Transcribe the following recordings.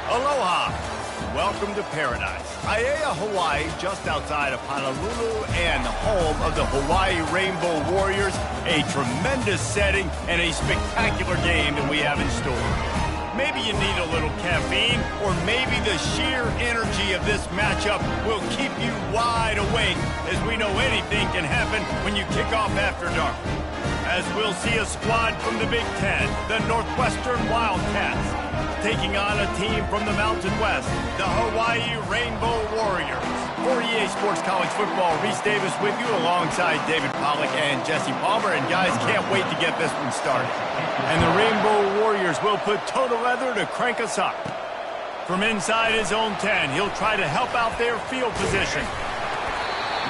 Aloha. Welcome to paradise. Aiea, Hawaii, just outside of Honolulu and home of the Hawaii Rainbow Warriors. A tremendous setting and a spectacular game that we have in store. Maybe you need a little caffeine, or maybe the sheer energy of this matchup will keep you wide awake, as we know anything can happen when you kick off after dark. As we'll see a squad from the Big Ten, the Northwestern Wildcats, taking on a team from the Mountain West, the Hawaii Rainbow Warriors. For EA Sports College Football, Reese Davis with you alongside David Pollack and Jesse Palmer. And guys, can't wait to get this one started. And the Rainbow Warriors will put toe to leather to crank us up. From inside his own 10, he'll try to help out their field position.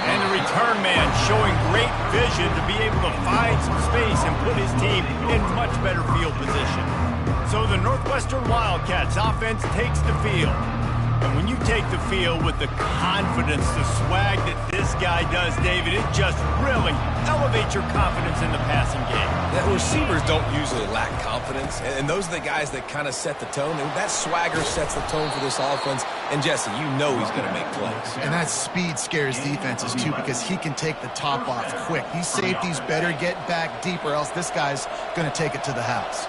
And the return man showing great vision to be able to find some space and put his team in much better field position. So the Northwestern Wildcats offense takes the field. And when you take the field with the confidence, the swag that this guy does, David, it just really elevates your confidence in the passing game. Yeah, receivers don't usually lack confidence, and those are the guys that kind of set the tone. And that swagger sets the tone for this offense. And Jesse, you know he's going to make plays. And that speed scares defenses, too, because he can take the top off quick. These safeties better get back deep, or else this guy's going to take it to the house.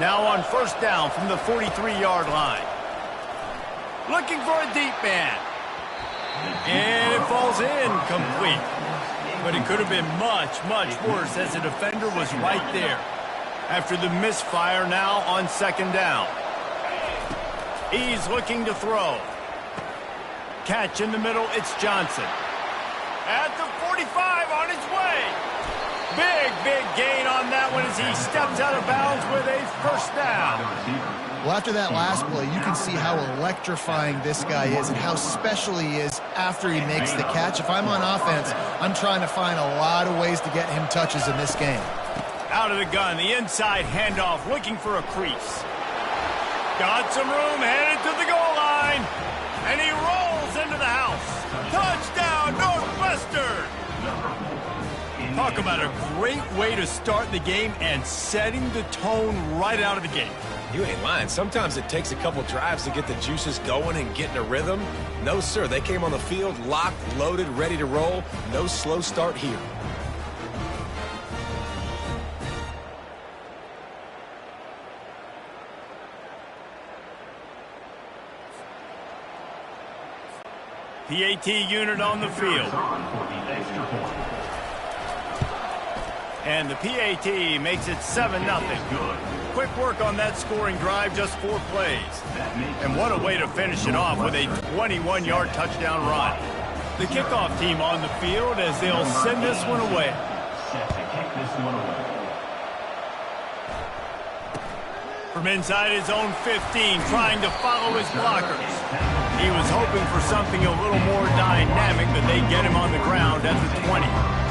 Now on first down from the 43-yard line. Looking for a deep man. And it falls incomplete. But it could have been much, much worse as the defender was right there. After the misfire now on second down. He's looking to throw. Catch in the middle, it's Johnson. At the 45 on his way. Big gain on that one as he steps out of bounds with a first down. Well, after that last play, you can see how electrifying this guy is and how special he is after he makes the catch. If I'm on offense, I'm trying to find a lot of ways to get him touches in this game. Out of the gun, the inside handoff, looking for a crease. Got some room, headed to the goal line. And he rolls into the house. Touchdown, Northwestern! Talk about a great way to start the game and setting the tone right out of the gate. You ain't lying. Sometimes it takes a couple drives to get the juices going and get in a rhythm. No, sir. They came on the field, locked, loaded, ready to roll. No slow start here. PAT unit on the field. And the PAT makes it 7-0. Quick work on that scoring drive, just 4 plays. And what a way to finish it off with a 21-yard touchdown run. The kickoff team on the field as they'll send this one away. From inside his own 15, trying to follow his blockers. He was hoping for something a little more dynamic, but they get him on the ground at the 20.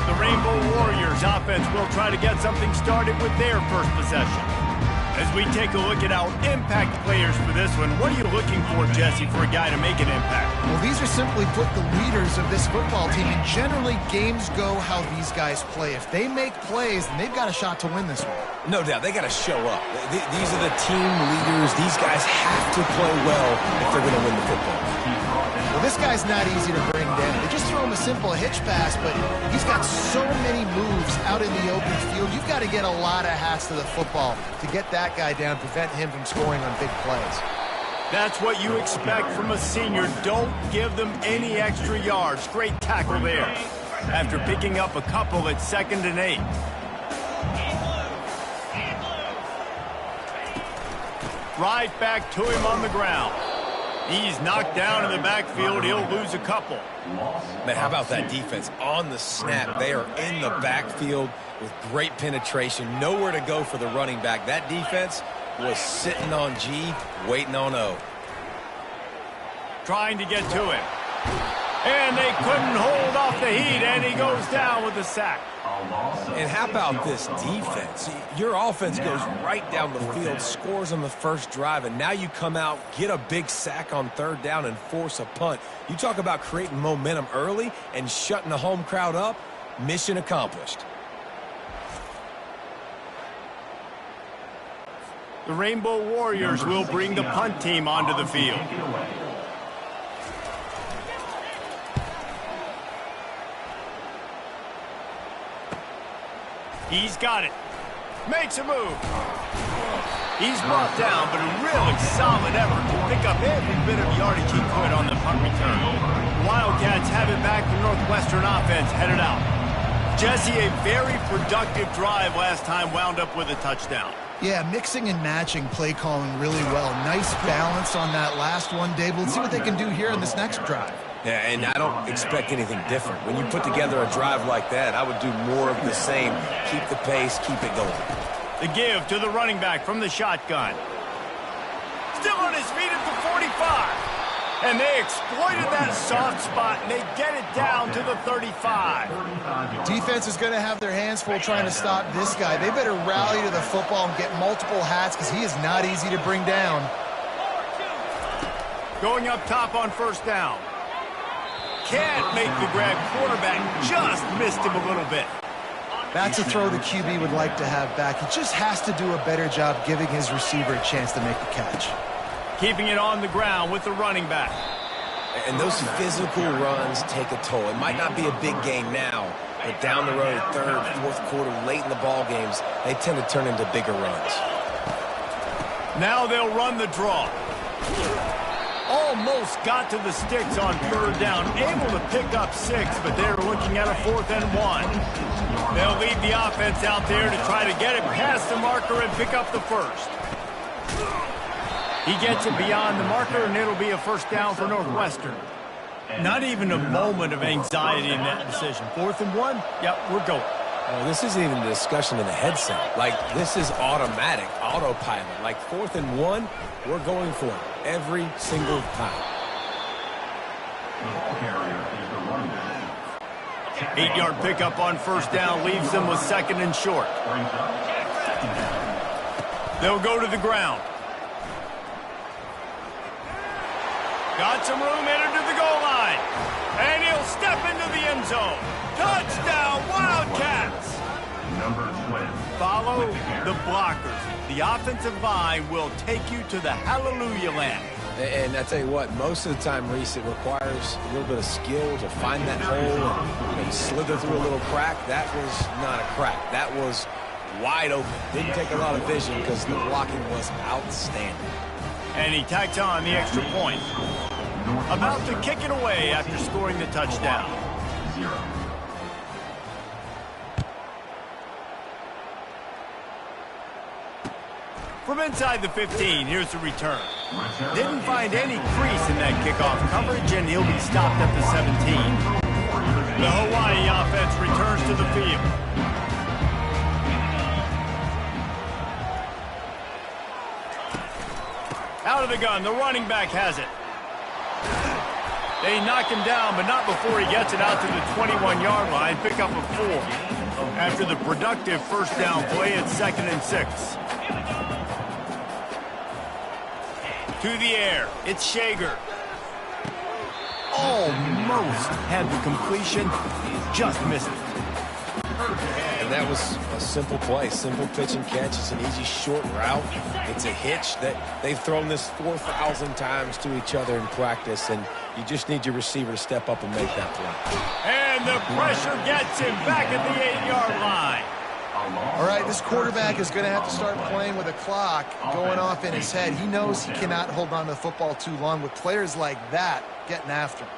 The Rainbow Warriors offense will try to get something started with their first possession. As we take a look at our impact players for this one, what are you looking for, Jesse, for a guy to make an impact? Well, these are simply put the leaders of this football team, and generally games go how these guys play. If they make plays, then they've got a shot to win this one. No doubt, they got to show up. These are the team leaders. These guys have to play well if they're going to win the football. Well, this guy's not easy to bring down. They just throw him a simple hitch pass, but he's got so many moves out in the open field. You've got to get a lot of hats to the football to get that guy down, prevent him from scoring on big plays. That's what you expect from a senior. Don't give them any extra yards. Great tackle there. After picking up a couple at 2nd and 8. Right back to him on the ground. He's knocked down in the backfield. He'll lose a couple. Man, how about that defense? On the snap, they are in the backfield with great penetration. Nowhere to go for the running back. That defense was sitting on G, waiting on O. Trying to get to him. And they couldn't hold off the heat, and he goes down with a sack. And how about this defense? Your offense goes right down the field, scores on the first drive, and now you come out, get a big sack on 3rd down, and force a punt. You talk about creating momentum early and shutting the home crowd up. Mission accomplished. The Rainbow Warriors will bring the punt team onto the field. He's got it. Makes a move. He's brought down, but a really solid effort to pick up every bit of yardage he could on the punt return. Wildcats have it back. The Northwestern offense headed out. Jesse, a very productive drive last time wound up with a touchdown. Yeah, mixing and matching play calling really well. Nice balance on that last one, Dave. Let's see what they can do here in this next drive. Yeah, and I don't expect anything different. When you put together a drive like that, I would do more of the same. Keep the pace, keep it going. The give to the running back from the shotgun. Still on his feet at the 45. And they exploited that soft spot, and they get it down to the 35. Defense is going to have their hands full trying to stop this guy. They better rally to the football and get multiple hats because he is not easy to bring down. Going up top on first down. Can't make the grab. Quarterback just missed him a little bit. That's a throw the QB would like to have back. He just has to do a better job giving his receiver a chance to make the catch. Keeping it on the ground with the running back. And those physical runs take a toll. It might not be a big game now, but down the road, third, fourth quarter, late in the ball games, they tend to turn into bigger runs. Now they'll run the draw. Almost got to the sticks on third down. Able to pick up 6, but they're looking at a 4th and 1. They'll leave the offense out there to try to get it past the marker and pick up the first. He gets it beyond the marker, and it'll be a first down for Northwestern. Not even a moment of anxiety in that decision. 4th and 1? Yep, we're going. Well, this isn't even a discussion in the headset. Like, this is automatic, autopilot. Like, 4th and 1, we're going for it every single time. 8-yard pickup on first down leaves them with 2nd and short. They'll go to the ground. Got some room, headed to the goal line. And he'll step into the end zone. Touchdown, Wildcats! Follow the blockers. The offensive line will take you to the hallelujah land. And I tell you what, most of the time, Reese, it requires a little bit of skill to find that hole and slither through a little crack. That was not a crack. That was wide open. Didn't take a lot of vision because the blocking was outstanding. And he tacks on the extra point. About to kick it away after scoring the touchdown. From inside the 15, here's the return. Didn't find any crease in that kickoff coverage, and he'll be stopped at the 17. The Hawaii offense returns to the field. Out of the gun, the running back has it. They knock him down, but not before he gets it out to the 21-yard line. Pick up a 4. After the productive first down play at 2nd and 6. To the air, it's Shager. Almost had the completion, just missed it. And that was a simple play, simple pitch and catch. It's an easy short route. It's a hitch that they've thrown this 4,000 times to each other in practice, and you just need your receiver to step up and make that play. And the pressure gets him back at the 8-yard line. All right, this quarterback is going to have to start playing with a clock going off in his head. He knows he cannot hold on to the football too long with players like that getting after him.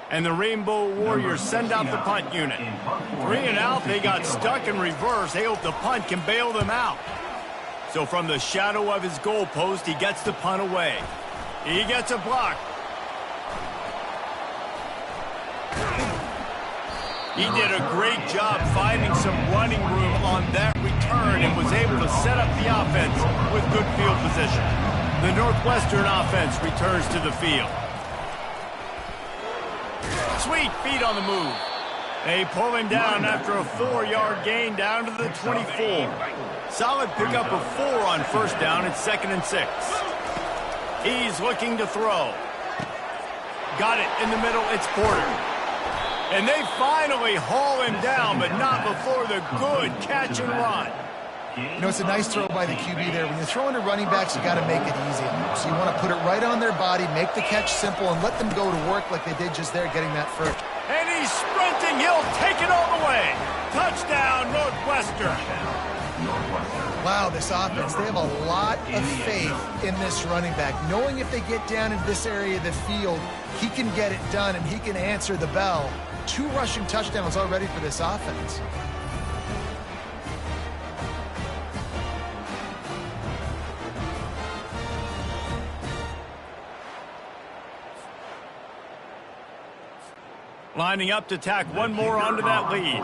And the Rainbow Warriors send out the punt unit. 3 and out, they got stuck in reverse. They hope the punt can bail them out. So from the shadow of his goalpost, he gets the punt away. He gets a block. He did a great job finding some running room on that return and was able to set up the offense with good field position. The Northwestern offense returns to the field. Sweet feet on the move. They pull him down after a 4-yard gain down to the 24. Solid pickup of 4 on first down at 2nd and 6. He's looking to throw. got it in the middle. It's Porter. And they finally haul him down, but not before the good catch and run. You know, it's a nice throw by the QB there. When you're throwing to running backs, you got to make it easy. So you want to put it right on their body, make the catch simple, and let them go to work like they did just there, getting that first. And he's sprinting. He'll take it all the way. Touchdown, Northwestern. Wow, this offense, they have a lot of faith in this running back. Knowing if they get down into this area of the field, he can get it done and he can answer the bell. 2 rushing touchdowns already for this offense. Lining up to tack one more onto that lead.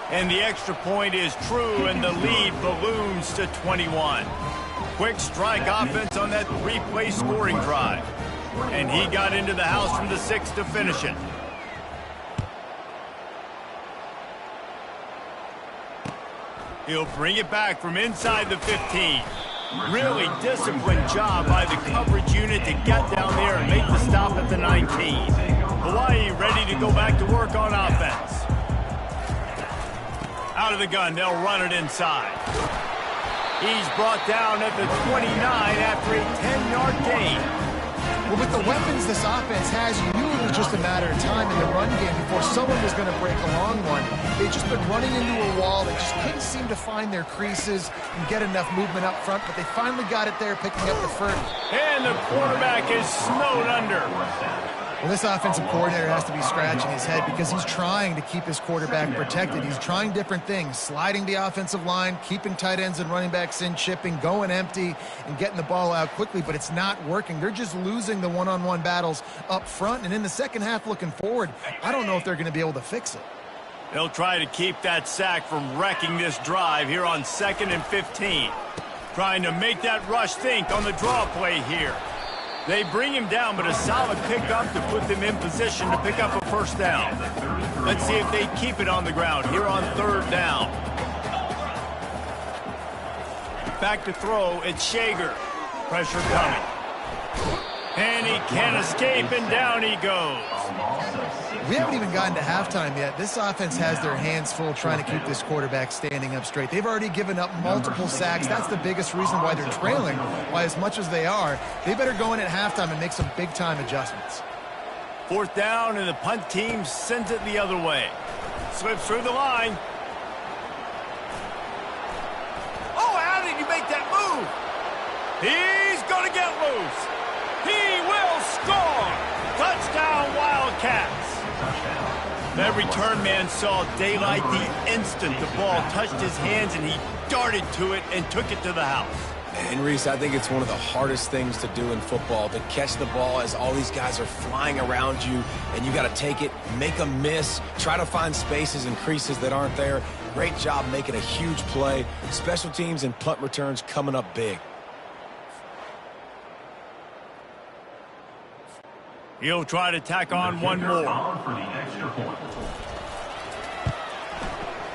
And the extra point is true, and the lead balloons to 21. Quick strike offense on that 3-play scoring drive. And he got into the house from the 6 to finish it. He'll bring it back from inside the 15. Really disciplined job by the coverage unit to get down there and make the stop at the 19. Hawaii ready to go back to work on offense. Out of the gun, they'll run it inside. He's brought down at the 29 after a 10-yard gain. Well, with the weapons this offense has, you knew it was just a matter of time in the run game before someone was going to break a long one. They've just been running into a wall. They just couldn't seem to find their creases and get enough movement up front, but they finally got it there, picking up the first. And the quarterback is snowed under. Well, this offensive coordinator has to be scratching his head because he's trying to keep his quarterback protected. He's trying different things, sliding the offensive line, keeping tight ends and running backs in, chipping, going empty, and getting the ball out quickly, but it's not working. They're just losing the one-on-one battles up front, and in the second half looking forward, I don't know if they're going to be able to fix it. They'll try to keep that sack from wrecking this drive here on 2nd and 15. Trying to make that rush think on the draw play here. They bring him down, but a solid pickup to put them in position to pick up a first down. Let's see if they keep it on the ground here on 3rd down. Back to throw, it's Shager. Pressure coming. And he can't escape, and down he goes. We haven't even gotten to halftime yet. This offense has their hands full trying to keep this quarterback standing up straight. They've already given up multiple sacks. That's the biggest reason why they're trailing, why as much as they are, they better go in at halftime and make some big-time adjustments. 4th down, and the punt team sends it the other way. Slips through the line. Oh, how did he make that move? He's going to get loose. He will score. Touchdown, Wildcats. That return man saw daylight the instant the ball touched his hands, and he darted to it and took it to the house. And Reese, I think it's one of the hardest things to do in football, to catch the ball as all these guys are flying around you, and you got to take it, make a miss, try to find spaces and creases that aren't there. Great job making a huge play. Special teams and punt returns coming up big. He'll try to tack on one more.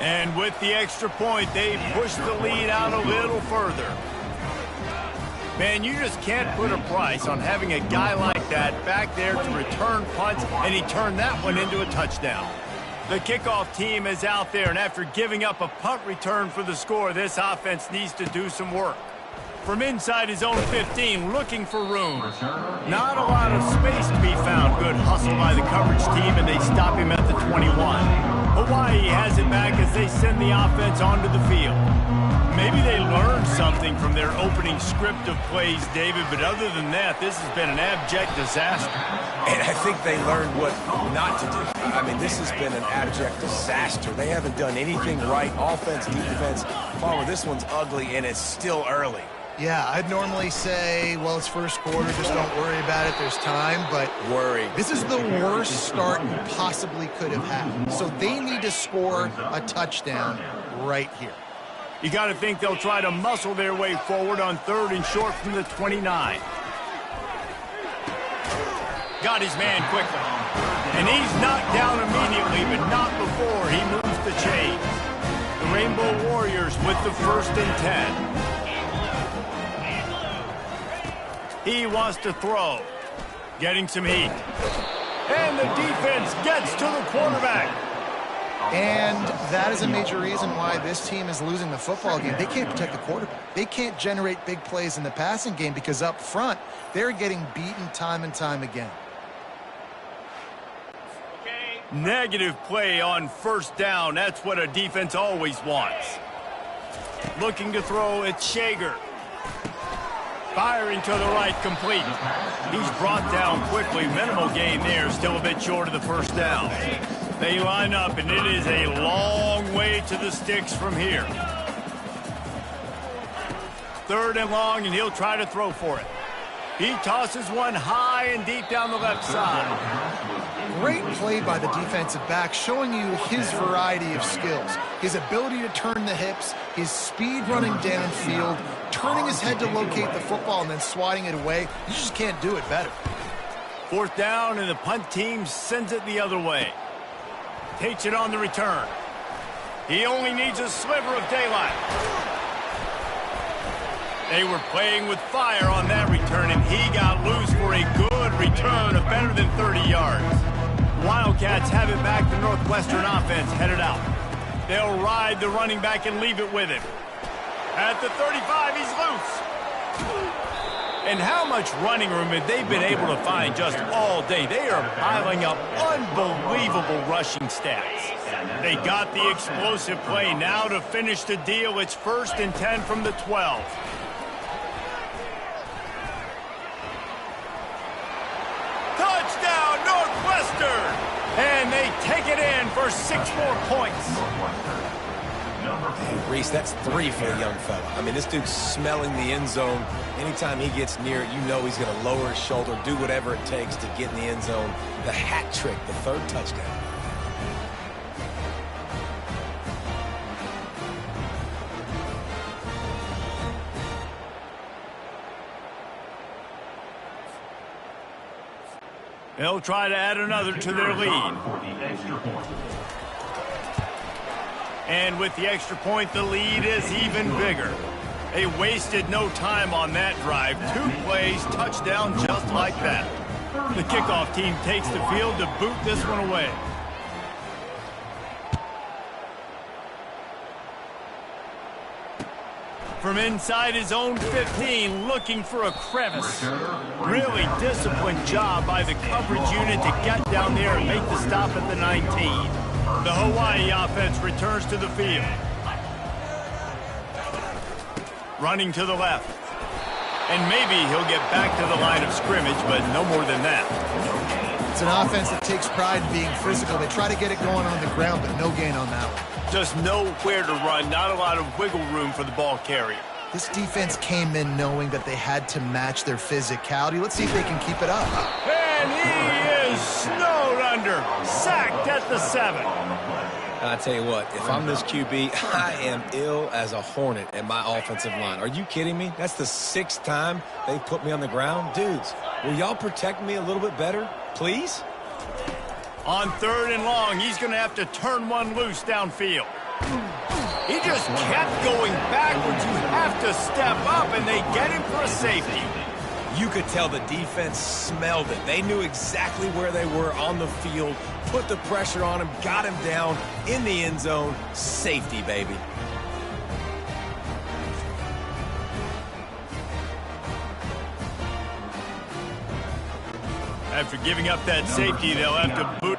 And with the extra point, they push the lead out a little further. Man, you just can't put a price on having a guy like that back there to return punts, and he turned that one into a touchdown. The kickoff team is out there, and after giving up a punt return for the score, this offense needs to do some work. From inside his own 15, looking for room. Not a lot of space to be found. Good hustle by the coverage team, and they stop him at the 21. Hawaii has it back as they send the offense onto the field. Maybe they learned something from their opening script of plays, David, but other than that, this has been an abject disaster. And I think they learned what not to do. I mean, this has been an abject disaster. They haven't done anything right, offense, defense. Palmer, this one's ugly, and it's still early. Yeah, I'd normally say, well, it's first quarter, just don't worry about it, there's time, but worry. This is the worst start you possibly could have had. So they need to score a touchdown right here. You got to think they'll try to muscle their way forward on 3rd and short from the 29. Got his man quickly. And he's knocked down immediately, but not before he moves the chains. The Rainbow Warriors with the 1st and 10. He wants to throw. Getting some heat. And the defense gets to the quarterback. And that is a major reason why this team is losing the football game. They can't protect the quarterback. They can't generate big plays in the passing game because up front, they're getting beaten time and time again. Negative play on first down. That's what a defense always wants. Looking to throw, it's Shager. Firing to the right, complete. He's brought down quickly. Minimal gain there, still a bit short of the first down. They line up, and it is a long way to the sticks from here. 3rd and long, and he'll try to throw for it. He tosses one high and deep down the left side. Great play by the defensive back, showing you his variety of skills. His ability to turn the hips, his speed running downfield, turning his head to locate the football and then swatting it away. You just can't do it better. 4th down, and the punt team sends it the other way. Takes it on the return. He only needs a sliver of daylight. They were playing with fire on that return, and he got loose for a good return of better than 30 yards. Wildcats have it back. The Northwestern offense headed out. They'll ride the running back and leave it with him. At the 35, he's loose. And how much running room have they been able to find just all day? They are piling up unbelievable rushing stats. They got the explosive play. Now to finish the deal, it's 1st and 10 from the 12. Touchdown, Northwestern! And they take it in for 6 more points. Hey, Reese, that's 3 for the young fella. I mean, this dude's smelling the end zone. Anytime he gets near it, you know he's going to lower his shoulder, do whatever it takes to get in the end zone. The hat trick, the 3rd touchdown. They'll try to add another to their lead. And with the extra point, the lead is even bigger. They wasted no time on that drive. 2 plays, touchdown just like that. The kickoff team takes the field to boot this one away. From inside his own 15, looking for a crevice. Really disciplined job by the coverage unit to get down there and make the stop at the 19. The Hawaii offense returns to the field. Running to the left. And maybe he'll get back to the line of scrimmage, but no more than that. It's an offense that takes pride in being physical. They try to get it going on the ground, but no gain on that one. Just nowhere to run, not a lot of wiggle room for the ball carrier. This defense came in knowing that they had to match their physicality. Let's see if they can keep it up. And he is snowed under, sacked at the 7. And I tell you what, if I'm this QB, I am ill as a hornet at my offensive line. Are you kidding me? That's the 6th time they put me on the ground. Dudes, will y'all protect me a little bit better, please? On 3rd and long, he's going to have to turn one loose downfield. He just kept going backwards. You have to step up, and they get him for a safety. You could tell the defense smelled it. They knew exactly where they were on the field, put the pressure on him, got him down in the end zone. Safety, baby. After giving up that safety, they'll have to boot.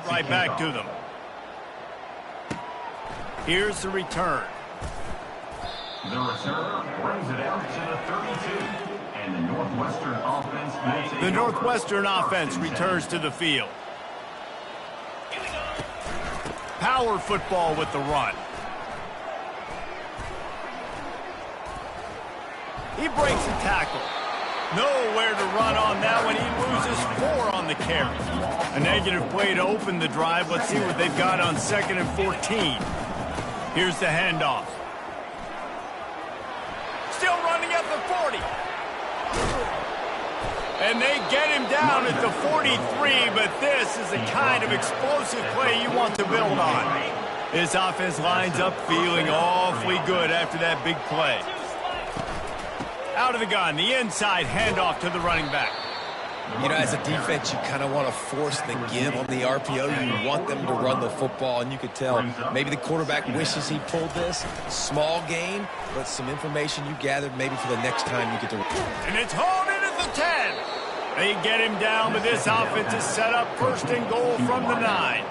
Right back to them. Here's the return. The return brings it out to the 32. And the Northwestern offense The Northwestern offense returns to the field. Power football with the run. He breaks a tackle. Nowhere to run on that one. He loses 4 on the carry. A negative play to open the drive. Let's see what they've got on 2nd and 14. Here's the handoff. Still running at the 40. And they get him down at the 43, but this is the kind of explosive play you want to build on. This offense lines up feeling awfully good after that big play. Out of the gun, the inside handoff to the running back. You know, as a defense, you kind of want to force the give on the RPO. You want them to run the football, and you could tell maybe the quarterback wishes he pulled this. Small gain, but some information you gathered maybe for the next time you get to. And it's hauled in at the 10. They get him down, but this offense is set up first and goal from the 9.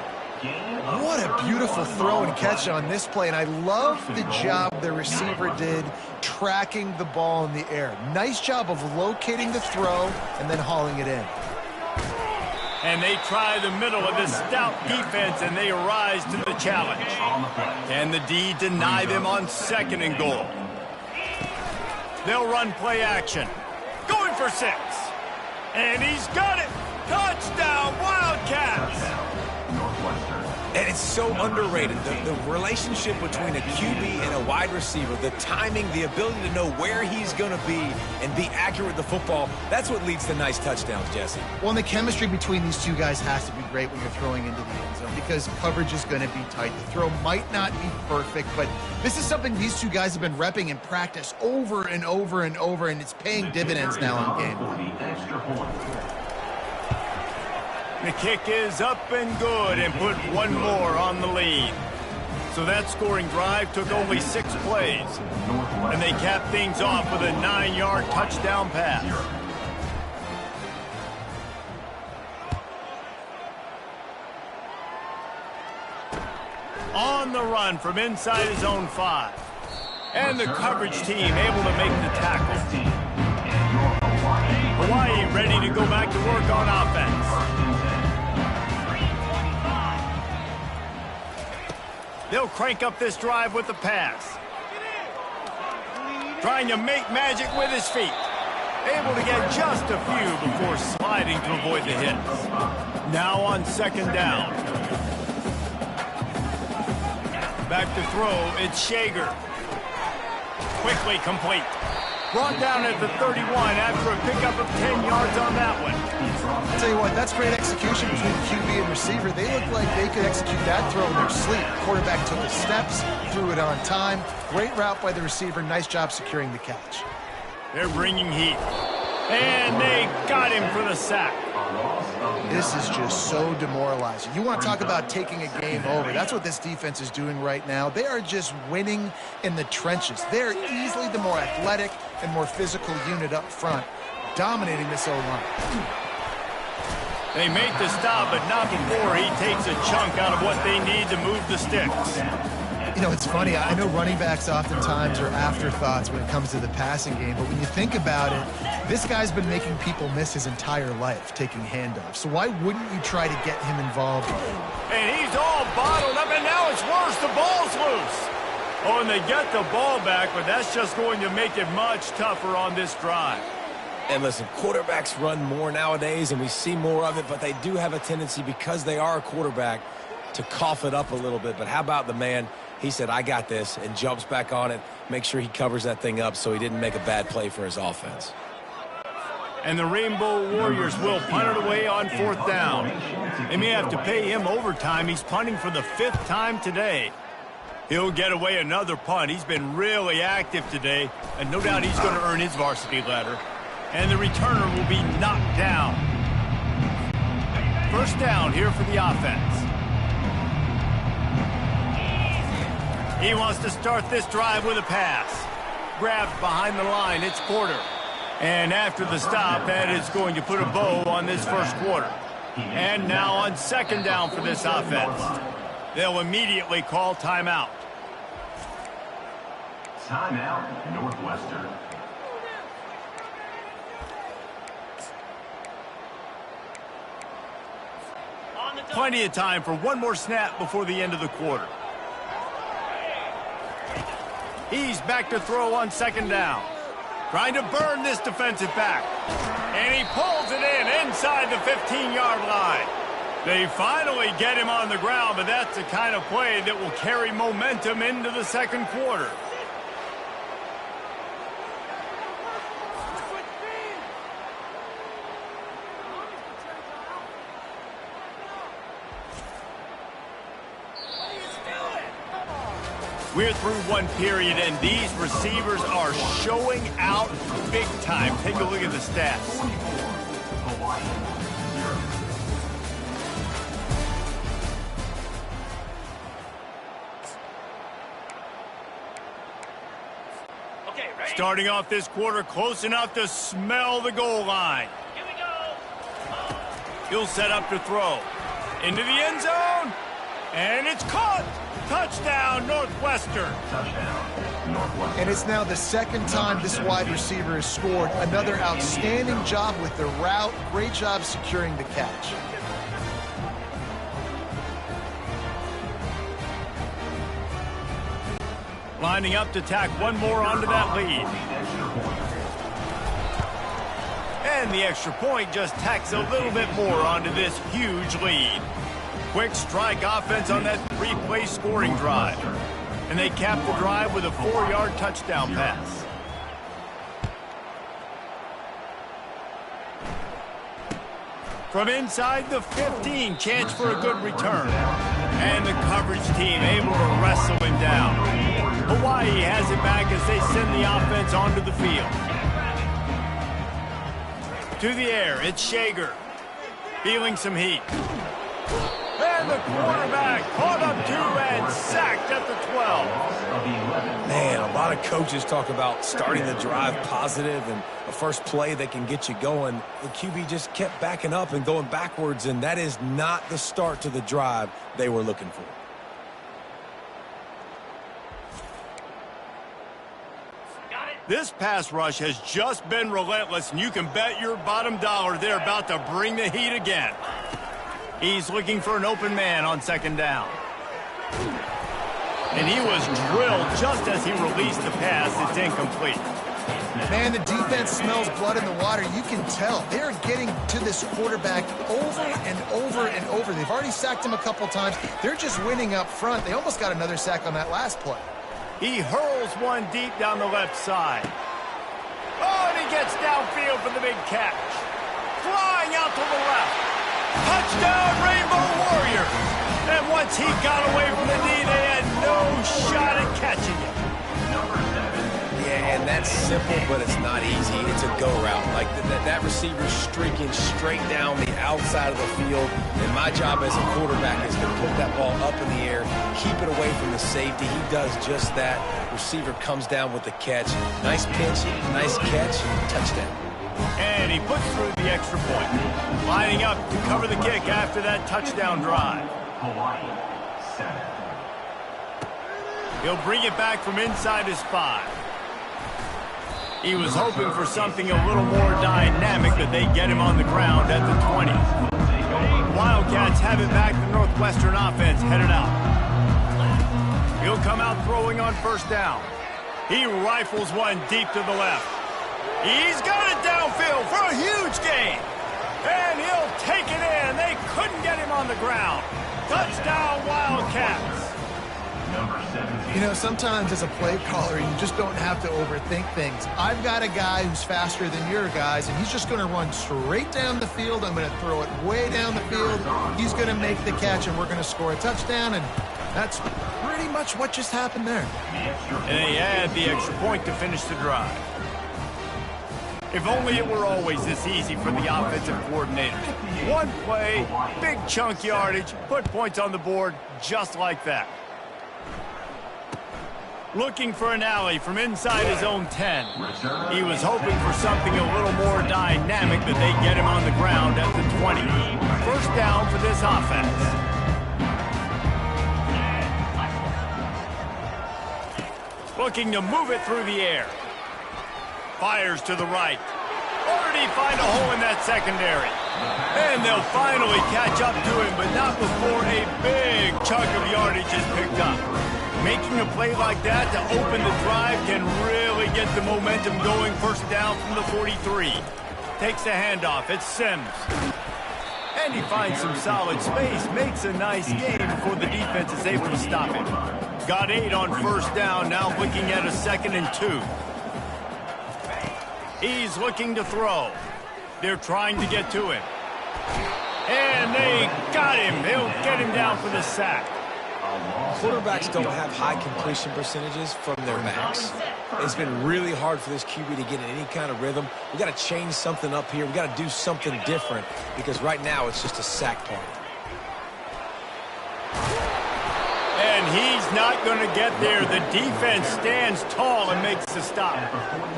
What a beautiful throw and catch on this play, and I love the job the receiver did tracking the ball in the air. Nice job of locating the throw and then hauling it in. And they try the middle of this stout defense, and they rise to the challenge. Can the D deny them on second and goal? They'll run play action. Going for 6. And he's got it. Touchdown, Wildcats. And it's so underrated, the relationship between a QB and a wide receiver, the timing, the ability to know where he's going to be and be accurate with the football, that's what leads to nice touchdowns, Jesse. Well, and the chemistry between these two guys has to be great when you're throwing into the end zone because coverage is going to be tight. The throw might not be perfect, but this is something these two guys have been repping in practice over and over and over, and it's paying dividends now on game. The kick is up and good and put one more on the lead. So that scoring drive took only 6 plays. And they capped things off with a 9-yard touchdown pass. On the run from inside his own 5. And the coverage team able to make the tackle. Hawaii ready to go back to work on offense. They'll crank up this drive with the pass. Trying to make magic with his feet. Able to get just a few before sliding to avoid the hits. Now on second down. Back to throw, it's Shager. Quickly complete. Brought down at the 31 after a pickup of 10 yards on that one. I'll tell you what, that's great execution between QB and receiver. They look like they could execute that throw in their sleep. Quarterback took the steps, threw it on time. Great route by the receiver. Nice job securing the catch. They're bringing heat. And they got him for the sack. This is just so demoralizing. You want to talk about taking a game over. That's what this defense is doing right now. They are just winning in the trenches. They're easily the more athletic and more physical unit up front, dominating this O-line. They make the stop, but not before he takes a chunk out of what they need to move the sticks. You know, it's funny. I know running backs oftentimes are afterthoughts when it comes to the passing game, but when you think about it, this guy's been making people miss his entire life taking handoffs. So why wouldn't you try to get him involved? And he's all bottled up, and now it's worse. The ball's loose. Oh, and they get the ball back, but that's just going to make it much tougher on this drive. And listen, quarterbacks run more nowadays, and we see more of it, but they do have a tendency, because they are a quarterback, to cough it up a little bit. But how about the man? He said, I got this, and jumps back on it, make sure he covers that thing up so he didn't make a bad play for his offense. And the Rainbow Warriors will punt it away on 4th down. They may have to pay him overtime. He's punting for the 5th time today. He'll get away another punt. He's been really active today, and no doubt he's going to earn his varsity letter. And the returner will be knocked down. 1st down here for the offense. He wants to start this drive with a pass. Grabbed behind the line, it's Porter. And after the stop, that is going to put a bow on this first quarter. And now on 2nd down for this offense. They'll immediately call timeout. Timeout, Northwestern. Plenty of time for one more snap before the end of the quarter. He's back to throw on 2nd down. Trying to burn this defensive back. And he pulls it in inside the 15-yard line. They finally get him on the ground, but that's the kind of play that will carry momentum into the 2nd quarter. We're through one period, and these receivers are showing out big time. Take a look at the stats. Starting off this quarter, close enough to smell the goal line. Here we go. He'll set up to throw. Into the end zone. And it's caught. Touchdown, Northwestern. Touchdown, Northwestern. And it's now the second time this wide receiver has scored. Another outstanding job with the route. Great job securing the catch. Lining up to tack one more onto that lead. And the extra point just tacks a little bit more onto this huge lead. Quick strike offense on that three-play scoring drive. And they cap the drive with a 4-yard touchdown pass. From inside the 15, chance for a good return. And the coverage team able to wrestle him down. Hawaii has it back as they send the offense onto the field. To the air, it's Shager. Feeling some heat. And the quarterback caught up to and sacked at the 12. Man, a lot of coaches talk about starting the drive positive and a first play that can get you going. The QB just kept backing up and going backwards, and that is not the start to the drive they were looking for. This pass rush has just been relentless, and you can bet your bottom dollar they're about to bring the heat again. He's looking for an open man on second down. And he was drilled just as he released the pass. It's incomplete. Man, the defense smells blood in the water. You can tell. They're getting to this quarterback over and over and over. They've already sacked him a couple times. They're just winning up front. They almost got another sack on that last play. He hurls one deep down the left side. Oh, and he gets downfield for the big catch. Flying out to the left. Touchdown, Rainbow Warriors. And once he got away from the knee, they had no shot at catching it. Yeah, and that's simple, but it's not easy. It's a go route. Like that receiver's streaking straight down the outside of the field, and my job as a quarterback is to put that ball up in the air, keep it away from the safety. He does just that. Receiver comes down with the catch. Nice pinch, nice catch, touchdown. And he puts through the extra point. Lining up to cover the kick after that touchdown drive. Hawaii, 7. He'll bring it back from inside his 5. He was hoping for something a little more dynamic, but they get him on the ground at the 20. Wildcats have it back. The Northwestern offense headed out. He'll come out throwing on first down. He rifles one deep to the left. He's got it downfield for a huge gain. And he'll take it in. They couldn't get him on the ground. Touchdown, Wildcats. You know, sometimes as a play caller, you just don't have to overthink things. I've got a guy who's faster than your guys, and he's just going to run straight down the field. I'm going to throw it way down the field. He's going to make the catch, and we're going to score a touchdown, and that's pretty much what just happened there. And they add the extra point to finish the drive. If only it were always this easy for the offensive coordinators. One play, big chunk yardage, put points on the board just like that. Looking for an alley from inside his own 10. He was hoping for something a little more dynamic, but they get him on the ground at the 20. First down for this offense. Looking to move it through the air. Fires to the right. Or did he find a hole in that secondary? And they'll finally catch up to him, but not before a big chunk of yardage is picked up. Making a play like that to open the drive can really get the momentum going. First down from the 43. Takes the handoff. It's Sims. And he finds some solid space. Makes a nice gain before the defense is able to stop him. Got 8 on first down. Now looking at a 2nd and 2. He's looking to throw. They're trying to get to him. And they got him. They'll get him down for the sack. Quarterbacks don't have high completion percentages from their backs. It's been really hard for this QB to get in any kind of rhythm. We got to change something up here. We got to do something different because right now it's just a sack party. And he's not going to get there. The defense stands tall and makes the stop.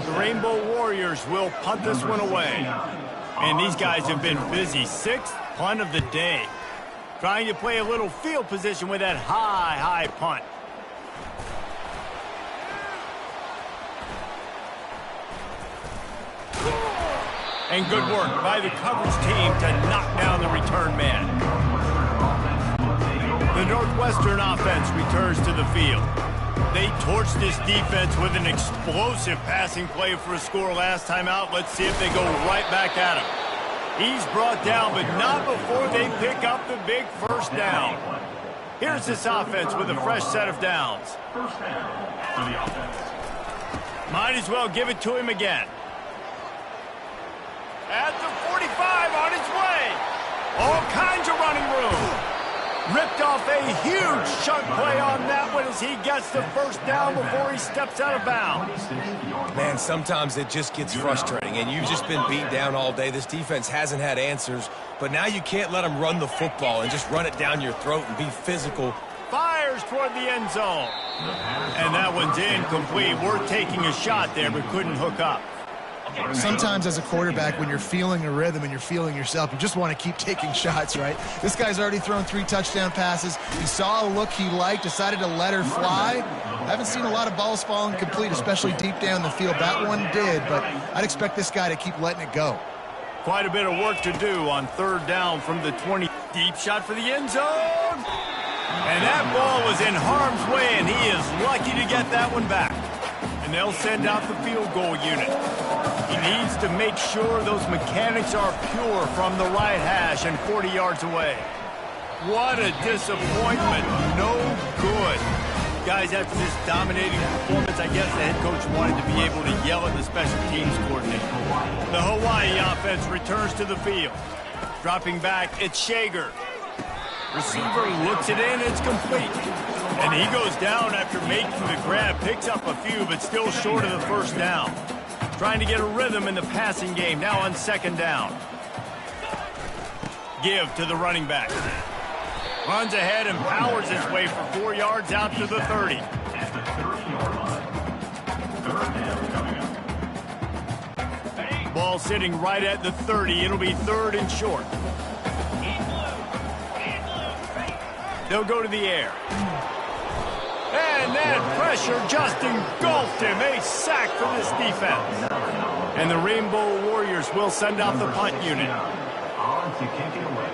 The Rainbow Warriors will punt this one away. And these guys have been busy. Sixth punt of the day. Trying to play a little field position with that high punt. And good work by the coverage team to knock down the return man. The Northwestern offense returns to the field. They torched this defense with an explosive passing play for a score last time out. Let's see if they go right back at him. He's brought down, but not before they pick up the big first down. Here's this offense with a fresh set of downs. First down for the offense. Might as well give it to him again. At the 45, on his way. All kinds of running room. Ripped off a huge chunk play on that one as he gets the first down before he steps out of bounds. Man, sometimes it just gets frustrating, and you've just been beat down all day. This defense hasn't had answers, but now you can't let them run the football and just run it down your throat and be physical. Fires toward the end zone. And that one's incomplete. We're taking a shot there, but couldn't hook up. Sometimes as a quarterback, when you're feeling a rhythm and you're feeling yourself, you just want to keep taking shots, right? This guy's already thrown 3 touchdown passes. He saw a look he liked, decided to let her fly. I haven't seen a lot of balls falling complete, especially deep down the field. That one did, but I'd expect this guy to keep letting it go. Quite a bit of work to do on third down from the 20. Deep shot for the end zone. And that ball was in harm's way, and he is lucky to get that one back. And they'll send out the field goal unit. He needs to make sure those mechanics are pure from the right hash and 40 yards away. What a disappointment. No good. Guys, after this dominating performance, I guess the head coach wanted to be able to yell at the special teams coordinator. The Hawaii offense returns to the field. Dropping back, it's Shager. Receiver looks it in, it's complete. And he goes down after making the grab, picks up a few, but still short of the first down. Trying to get a rhythm in the passing game, now on second down. Give to the running back. Runs ahead and powers his way for 4 yards out to the 30. At the 30-yard line. Third down coming up. Ball sitting right at the 30. It'll be third and short. They'll go to the air. And that pressure just engulfed him. A sack for this defense. And the Rainbow Warriors will send out the punt unit. On to kick it away.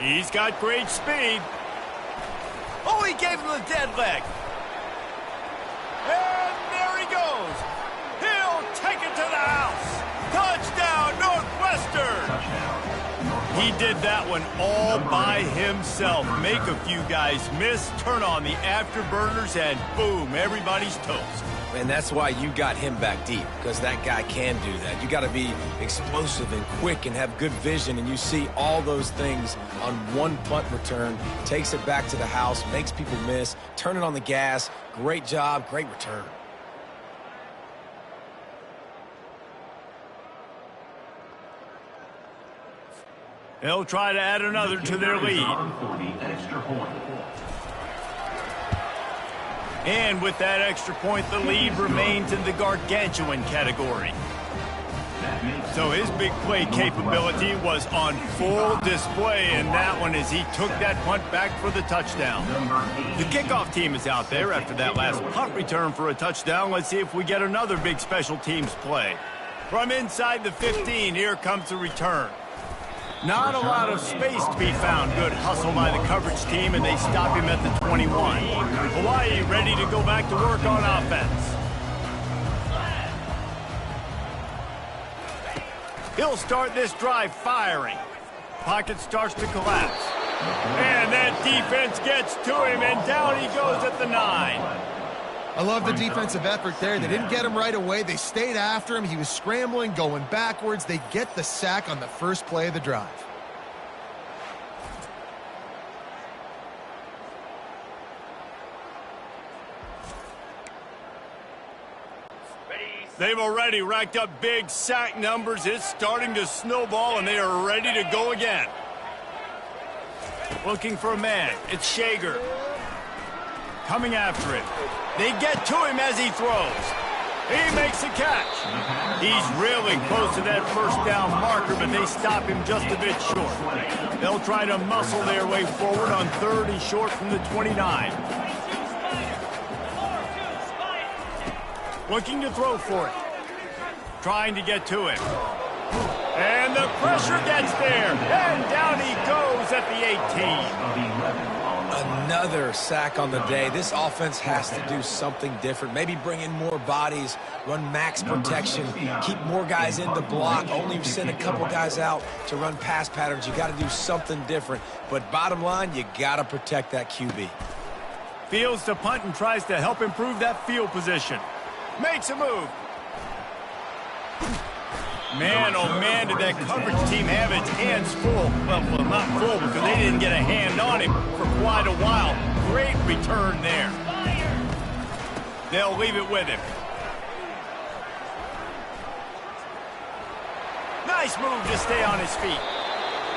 He's got great speed. Oh, he gave him the dead leg. And there he goes. He'll take it to the house. Touchdown, Northwestern. He did that one all by himself. Make a few guys miss, turn on the afterburners, and boom, everybody's toast. And that's why you got him back deep, because that guy can do that. You got to be explosive and quick and have good vision, and you see all those things on one punt return. Takes it back to the house, makes people miss, turn it on the gas. Great job, great return. They'll try to add another to their lead. And with that extra point, the lead remains in the gargantuan category. So his big play capability was on full display in that one as he took that punt back for the touchdown. The kickoff team is out there after that last punt return for a touchdown. Let's see if we get another big special teams play. From inside the 15, here comes the return. Not a lot of space to be found. Good hustle by the coverage team, and they stop him at the 21. Hawaii ready to go back to work on offense. He'll start this drive firing. Pocket starts to collapse. And that defense gets to him, and down he goes at the 9. I love the defensive effort there. They didn't get him right away. They stayed after him. He was scrambling, going backwards. They get the sack on the first play of the drive. They've already racked up big sack numbers. It's starting to snowball, and they are ready to go again. Looking for a man. It's Shager. Coming after him. They get to him as he throws. He makes a catch. He's really close to that first down marker, but they stop him just a bit short. They'll try to muscle their way forward on 3rd and short from the 29. Looking to throw for it. Trying to get to him. And the pressure gets there. And down he goes at the 18. Another sack on the day. This offense has to do something different. Maybe bring in more bodies, run max protection, keep more guys in the block, only send a couple guys out to run pass patterns. You got to do something different. But bottom line, you got to protect that QB. Fields to punt and tries to help improve that field position. Makes a move. Man, oh man, did that coverage team have its hands full. Well, not full because they didn't get a hand on him for quite a while. Great return there. They'll leave it with him. Nice move to stay on his feet.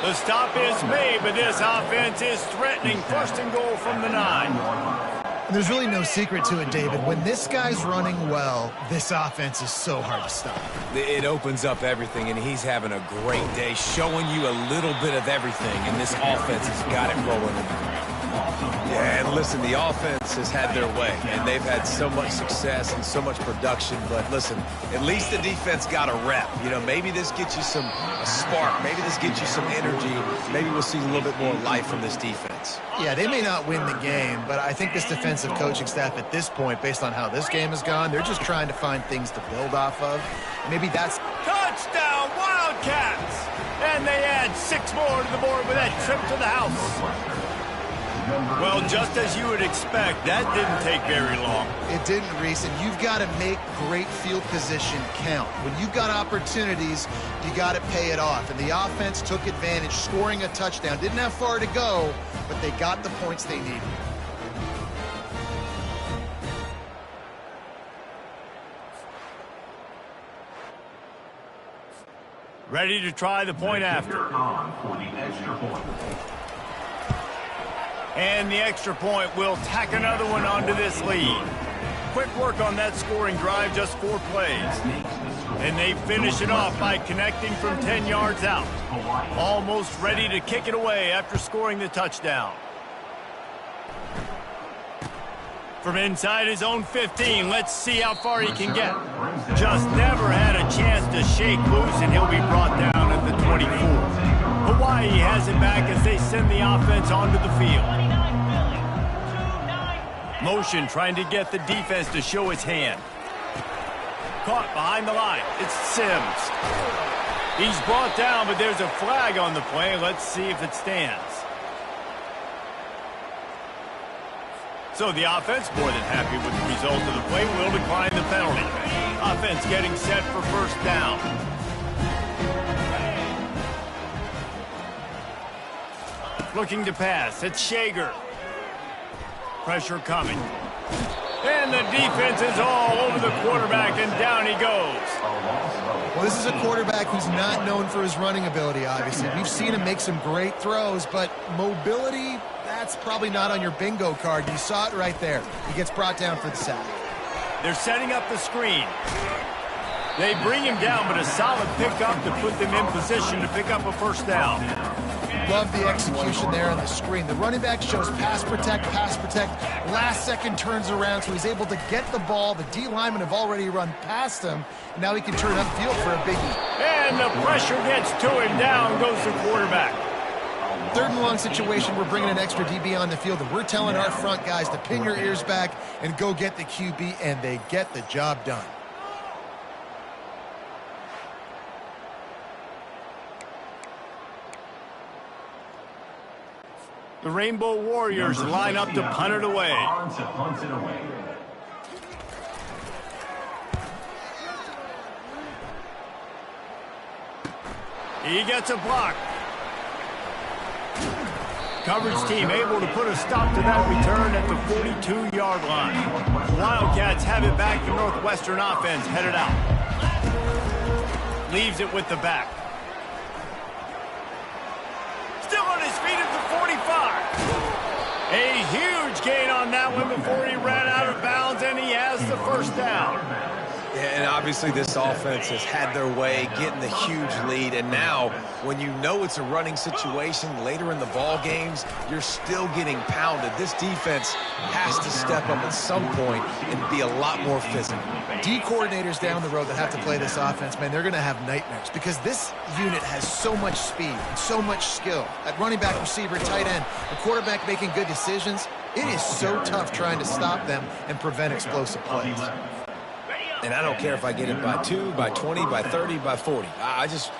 The stop is made, but this offense is threatening. 1st and goal from the 9. There's really no secret to it, David. When this guy's running well, this offense is so hard to stop. It opens up everything, and he's having a great day, showing you a little bit of everything, and this offense has got it rolling. Yeah, and listen, the offense has had their way, and they've had so much success and so much production, but listen, at least the defense got a rep. You know, maybe this gets you a spark. Maybe this gets you some energy. Maybe we'll see a little bit more life from this defense. Yeah, they may not win the game, but I think this defensive coaching staff at this point, based on how this game has gone, they're just trying to find things to build off of. Maybe that's... Touchdown, Wildcats! And they add 6 more to the board with that trip to the house. Well, just as you would expect, that didn't take very long. It didn't, Reese, and you've got to make great field position count. When you've got opportunities, you got to pay it off. And the offense took advantage, scoring a touchdown. Didn't have far to go, but they got the points they needed. Ready to try the point after. For the extra point. And the extra point will tack another one onto this lead. Quick work on that scoring drive, just 4 plays. And they finish it off by connecting from 10 yards out. Almost ready to kick it away after scoring the touchdown. From inside his own 15, let's see how far he can get. Just never had a chance to shake loose, and he'll be brought down at the 24. Hawaii has it back as they send the offense onto the field. Motion trying to get the defense to show its hand. Caught behind the line. It's Sims. He's brought down, but there's a flag on the play. Let's see if it stands. So the offense, more than happy with the result of the play, will decline the penalty. Offense getting set for 1st down. Looking to pass. It's Shager. Pressure coming. And the defense is all over the quarterback, and down he goes. Well, this is a quarterback who's not known for his running ability, obviously. We've seen him make some great throws, but mobility, that's probably not on your bingo card. You saw it right there. He gets brought down for the sack. They're setting up the screen. They bring him down, but a solid pickup to put them in position to pick up a 1st down. Love the execution there on the screen. The running back shows pass protect, last second turns around, so he's able to get the ball. The D linemen have already run past him. Now he can turn upfield for a biggie. And the pressure gets to him. Down goes the quarterback. 3rd and long situation, we're bringing an extra DB on the field, and we're telling our front guys to pin your ears back and go get the QB, and they get the job done. The Rainbow Warriors line up to punt it away. He gets a block. Coverage team able to put a stop to that return at the 42-yard line. Wildcats have it back. The Northwestern offense headed out. Leaves it with the back. Still on his feet at the 45. A huge gain on that one before he ran out of bounds, and he has the first down. And obviously this offense has had their way, getting the huge lead. And now, when you know it's a running situation later in the ball games, you're still getting pounded. This defense has to step up at some point and be a lot more physical. D coordinators down the road that have to play this offense, man, they're going to have nightmares because this unit has so much speed and so much skill. At running back, receiver, tight end, the quarterback making good decisions, it is so tough trying to stop them and prevent explosive plays. And I don't care if I get it by 2, by 20, by 30, by 40. I just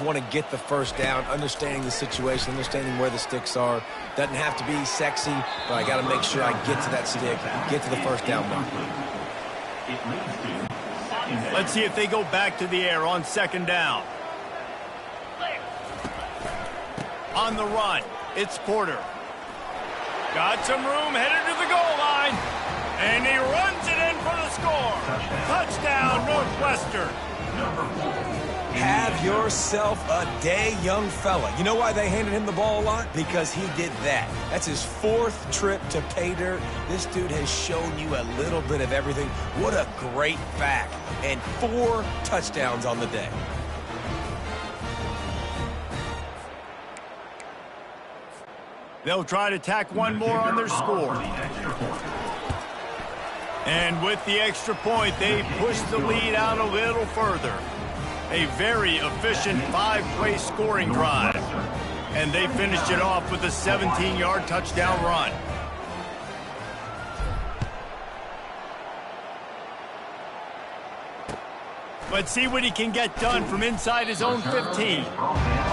want to get the first down, understanding the situation, understanding where the sticks are. Doesn't have to be sexy, but I got to make sure I get to that stick, get to the first down mark. Let's see if they go back to the air on second down. On the run, it's Porter. Got some room, headed to the goal line. And he runs it in for the score. Touchdown, Northwestern. Have yourself a day, young fella. You know why they handed him the ball a lot? Because he did that. That's his 4th trip to pay dirt. This dude has shown you a little bit of everything. What a great back. And 4 touchdowns on the day. They'll try to tack one more on their score. And with the extra point, they push the lead out a little further. A very efficient 5-play scoring drive. And they finished it off with a 17-yard touchdown run. Let's see what he can get done from inside his own 15.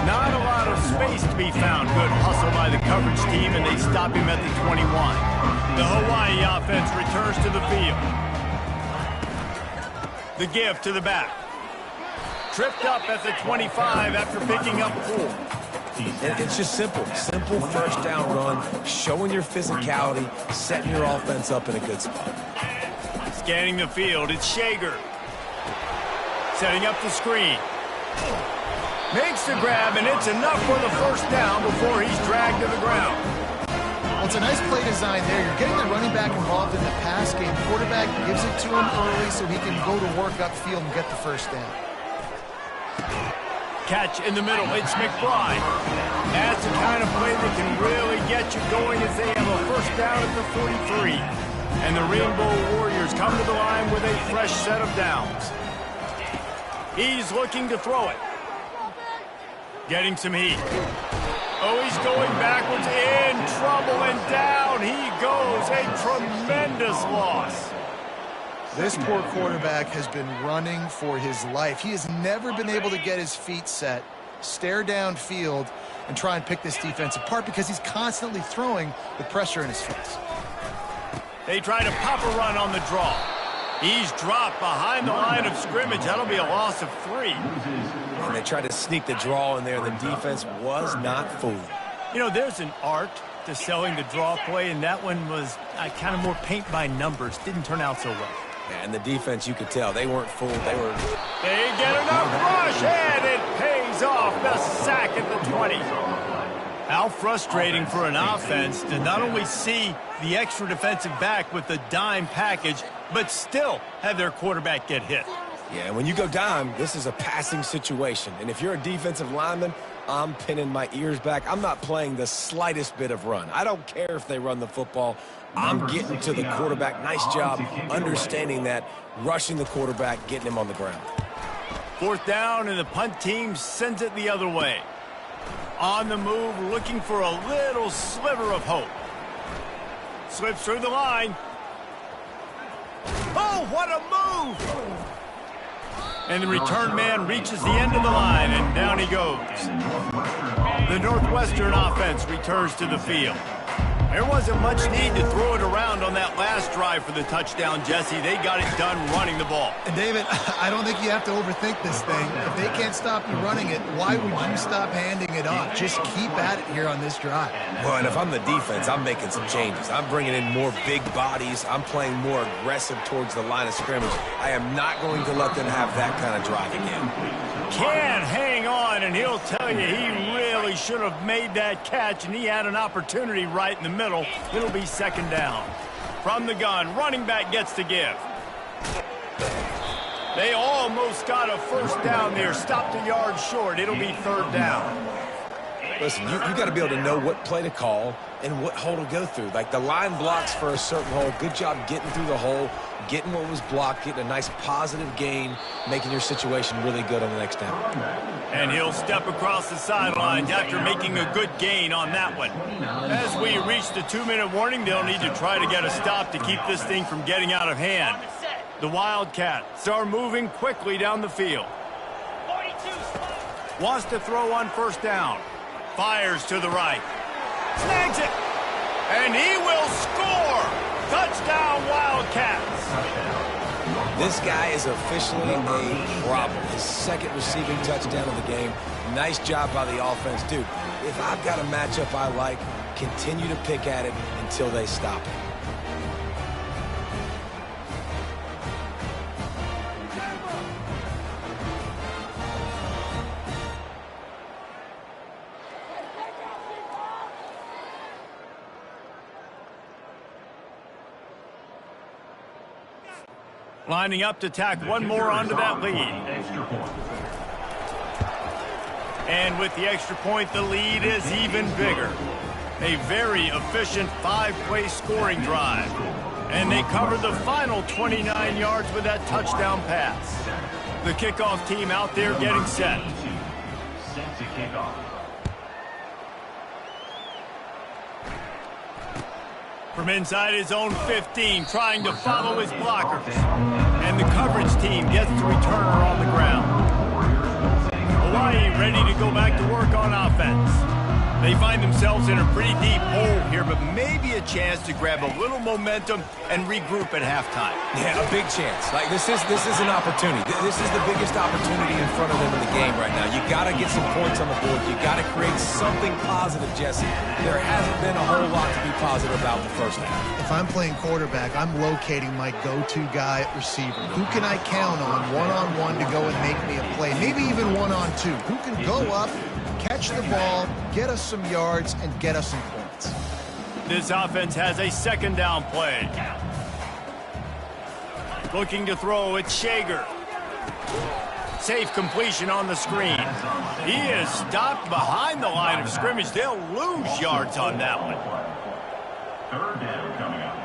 Not a lot of space to be found. Good hustle by the coverage team, and they stop him at the 21. The Hawaii offense returns to the field. The give to the back. Tripped up at the 25 after picking up 4. It's just simple. Simple first down run, showing your physicality, setting your offense up in a good spot. Scanning the field, it's Shager. Setting up the screen. Makes the grab, and it's enough for the first down before he's dragged to the ground. Well, it's a nice play design there. You're getting the running back involved in the pass game. Quarterback gives it to him early so he can go to work upfield and get the first down. Catch in the middle. It's McBride. That's the kind of play that can really get you going as they have a first down at the 43. And the Rainbow Warriors come to the line with a fresh set of downs. He's looking to throw it. Getting some heat. Oh, he's going backwards, in trouble, and down he goes. A tremendous loss. This poor quarterback has been running for his life. He has never been able to get his feet set, stare downfield, and try and pick this defense apart because he's constantly throwing with pressure in his face. They try to pop a run on the draw. He's dropped behind the line of scrimmage. That'll be a loss of 3. And they tried to sneak the draw in there. The defense was not fooled. You know, there's an art to selling the draw play, and that one was kind of more paint by numbers. Didn't turn out so well. Yeah, and the defense, you could tell, they weren't fooled. They get enough rush, and it pays off. The sack at the 20. How frustrating for an offense to not only see the extra defensive back with the dime package, but still have their quarterback get hit. Yeah, and when you go dime, this is a passing situation. And if you're a defensive lineman, I'm pinning my ears back. I'm not playing the slightest bit of run. I don't care if they run the football. I'm getting to the quarterback. Nice job understanding that, rushing the quarterback, getting him on the ground. 4th down, and the punt team sends it the other way. On the move, looking for a little sliver of hope. Slips through the line. Oh, what a move! And the return man reaches the end of the line, and down he goes. The Northwestern offense returns to the field. There wasn't much need to throw it around on that last drive for the touchdown, Jesse. They got it done running the ball. And David, I don't think you have to overthink this thing. If they can't stop you running it, why would you stop handing it off? Just keep at it here on this drive. Well, and if I'm the defense, I'm making some changes. I'm bringing in more big bodies. I'm playing more aggressive towards the line of scrimmage. I am not going to let them have that kind of drive again. Can't hang on, and he'll tell you he really should have made that catch, and he had an opportunity right in the middle. It'll be second down. From the gun, running back gets to give. They almost got a first down there, stopped a yard short. It'll be third down. Listen, you got to be able to know what play to call and what hole to go through. Like the line blocks for a certain hole. Good job getting through the hole, getting what was blocked, getting a nice positive gain, making your situation really good on the next down. And he'll step across the sidelines after making a good gain on that one. As we reach the 2-minute warning, they'll need to try to get a stop to keep this thing from getting out of hand. The Wildcats are moving quickly down the field. 42. Wants to throw on first down. Fires to the right. Snags it. And he will score. Touchdown, Wildcats. This guy is officially a problem. His second receiving touchdown of the game. Nice job by the offense. Dude, if I've got a matchup I like, continue to pick at it until they stop it. Lining up to tack one more onto that lead. And with the extra point, the lead is even bigger. A very efficient 5-play scoring drive. And they cover the final 29 yards with that touchdown pass. The kickoff team out there getting set. Set to kick off. From inside his own 15, trying to follow his blockers. And the coverage team gets the returner on the ground. Hawaii ready to go back to work on offense. They find themselves in a pretty deep hole here, but maybe a chance to grab a little momentum and regroup at halftime. Yeah, a big chance. Like this is an opportunity. This is the biggest opportunity in front of them in the game right now. You got to get some points on the board. You got to create something positive, Jesse. There hasn't been a whole lot to be positive about the first half. If I'm playing quarterback, I'm locating my go-to guy at receiver. Who can I count on one-on-one to go and make me a play? Maybe even one-on-two. Who can go up, catch the ball, get us some yards, and get us some points? This offense has a second down play. Looking to throw, it's Shager. Safe completion on the screen. He is stopped behind the line of scrimmage. They'll lose yards on that one. Third down coming up.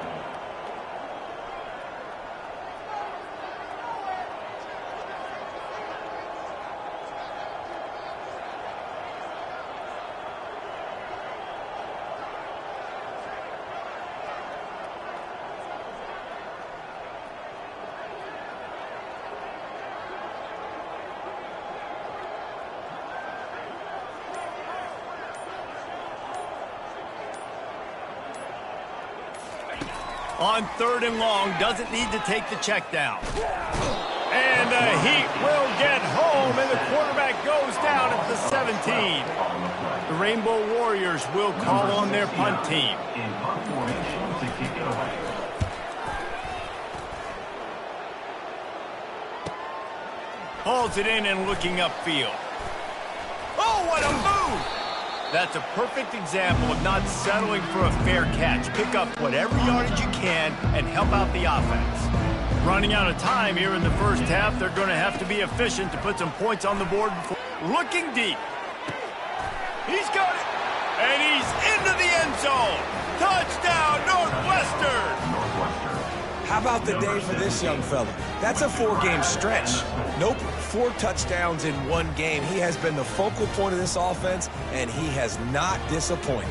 On third and long, doesn't need to take the check down. And the Heat will get home, and the quarterback goes down at the 17. The Rainbow Warriors will call on their punt team. In punt formation to kick it away. Hauls it in and looking upfield. Oh, what a move! That's a perfect example of not settling for a fair catch. Pick up whatever yardage you can and help out the offense. Running out of time here in the first half, they're going to have to be efficient to put some points on the board. Looking deep. He's got it. And he's into the end zone. Touchdown, Northwestern. How about the day for this young fella? That's a 4-game stretch. Nope, 4 touchdowns in 1 game. He has been the focal point of this offense, and he has not disappointed.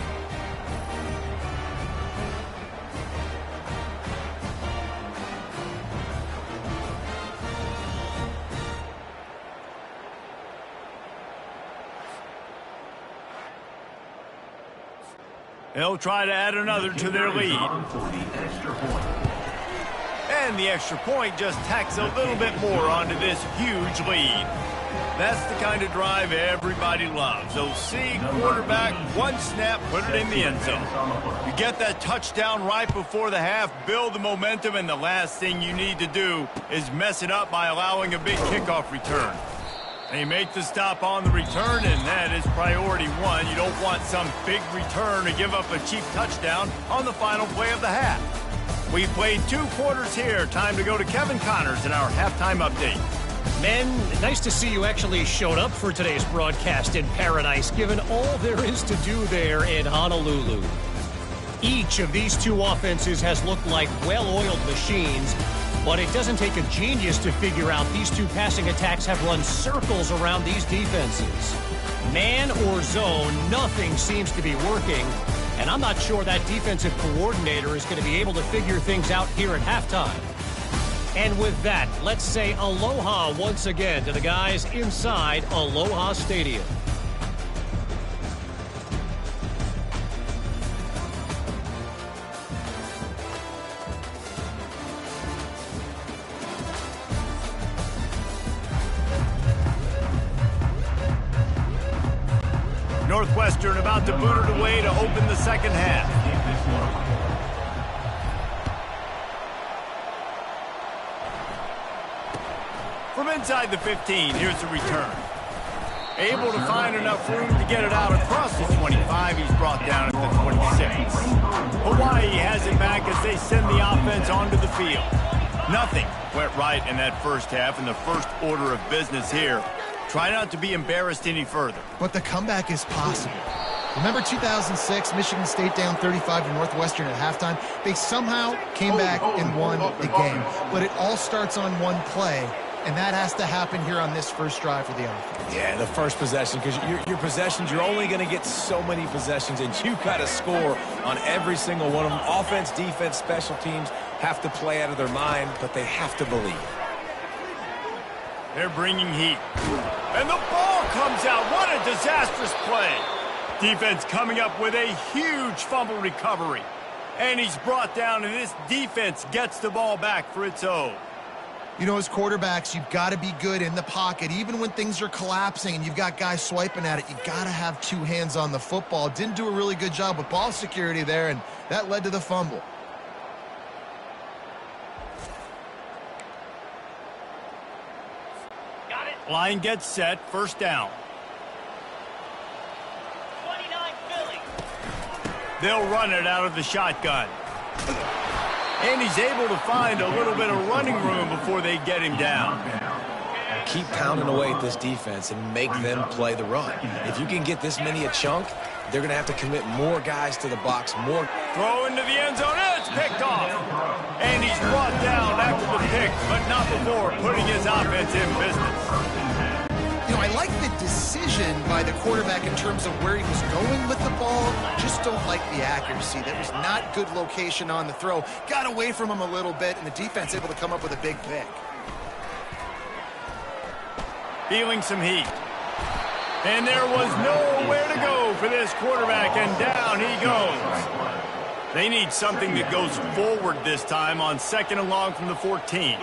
They'll try to add another to their lead. And the extra point just tacks a little bit more onto this huge lead. That's the kind of drive everybody loves. So see, quarterback, one snap, put it in the end zone. You get that touchdown right before the half, build the momentum, and the last thing you need to do is mess it up by allowing a big kickoff return. They make the stop on the return, and that is priority one. You don't want some big return to give up a cheap touchdown on the final play of the half. We've played 2 quarters here. Time to go to Kevin Connors in our halftime update. Men, nice to see you actually showed up for today's broadcast in paradise, given all there is to do there in Honolulu. Each of these 2 offenses has looked like well-oiled machines, but it doesn't take a genius to figure out these 2 passing attacks have run circles around these defenses. Man or zone, nothing seems to be working, and I'm not sure that defensive coordinator is going to be able to figure things out here at halftime. And with that, let's say aloha once again to the guys inside Aloha Stadium. Northwestern about to boot it away to open the second half. From inside the 15, here's the return. Able to find enough room to get it out across the 25. He's brought down at the 26. Hawaii has it back as they send the offense onto the field. Nothing went right in that first half, and the first order of business here. Try not to be embarrassed any further. But the comeback is possible. Remember 2006, Michigan State down 35 to Northwestern at halftime? They somehow came back and won the game. But it all starts on one play, and that has to happen here on this first drive for the offense. Yeah, the first possession, because your possessions, you're only going to get so many possessions, and you've got to score on every single one of them. Offense, defense, special teams have to play out of their mind, but they have to believe. They're bringing heat. And the ball comes out. What a disastrous play. Defense coming up with a huge fumble recovery. And he's brought down, and this defense gets the ball back for its own. You know, as quarterbacks, you've got to be good in the pocket. Even when things are collapsing and you've got guys swiping at it, you've got to have 2 hands on the football. Didn't do a really good job with ball security there, and that led to the fumble. Got it. Line gets set, first down. 29 Philly. They'll run it out of the shotgun. And he's able to find a little bit of running room before they get him down. Keep pounding away at this defense and make them play the run. If you can get this many a chunk, they're going to have to commit more guys to the box, more. Throw into the end zone, and it's picked off. And he's brought down after the pick, but not before putting his offense in business. You know, I like the decision by the quarterback in terms of where he was going with the ball. Just don't like the accuracy. That was not good location on the throw. Got away from him a little bit, and the defense able to come up with a big pick. Feeling some heat. And there was nowhere to go for this quarterback, and down he goes. They need something that goes forward this time on 2nd and long from the 14.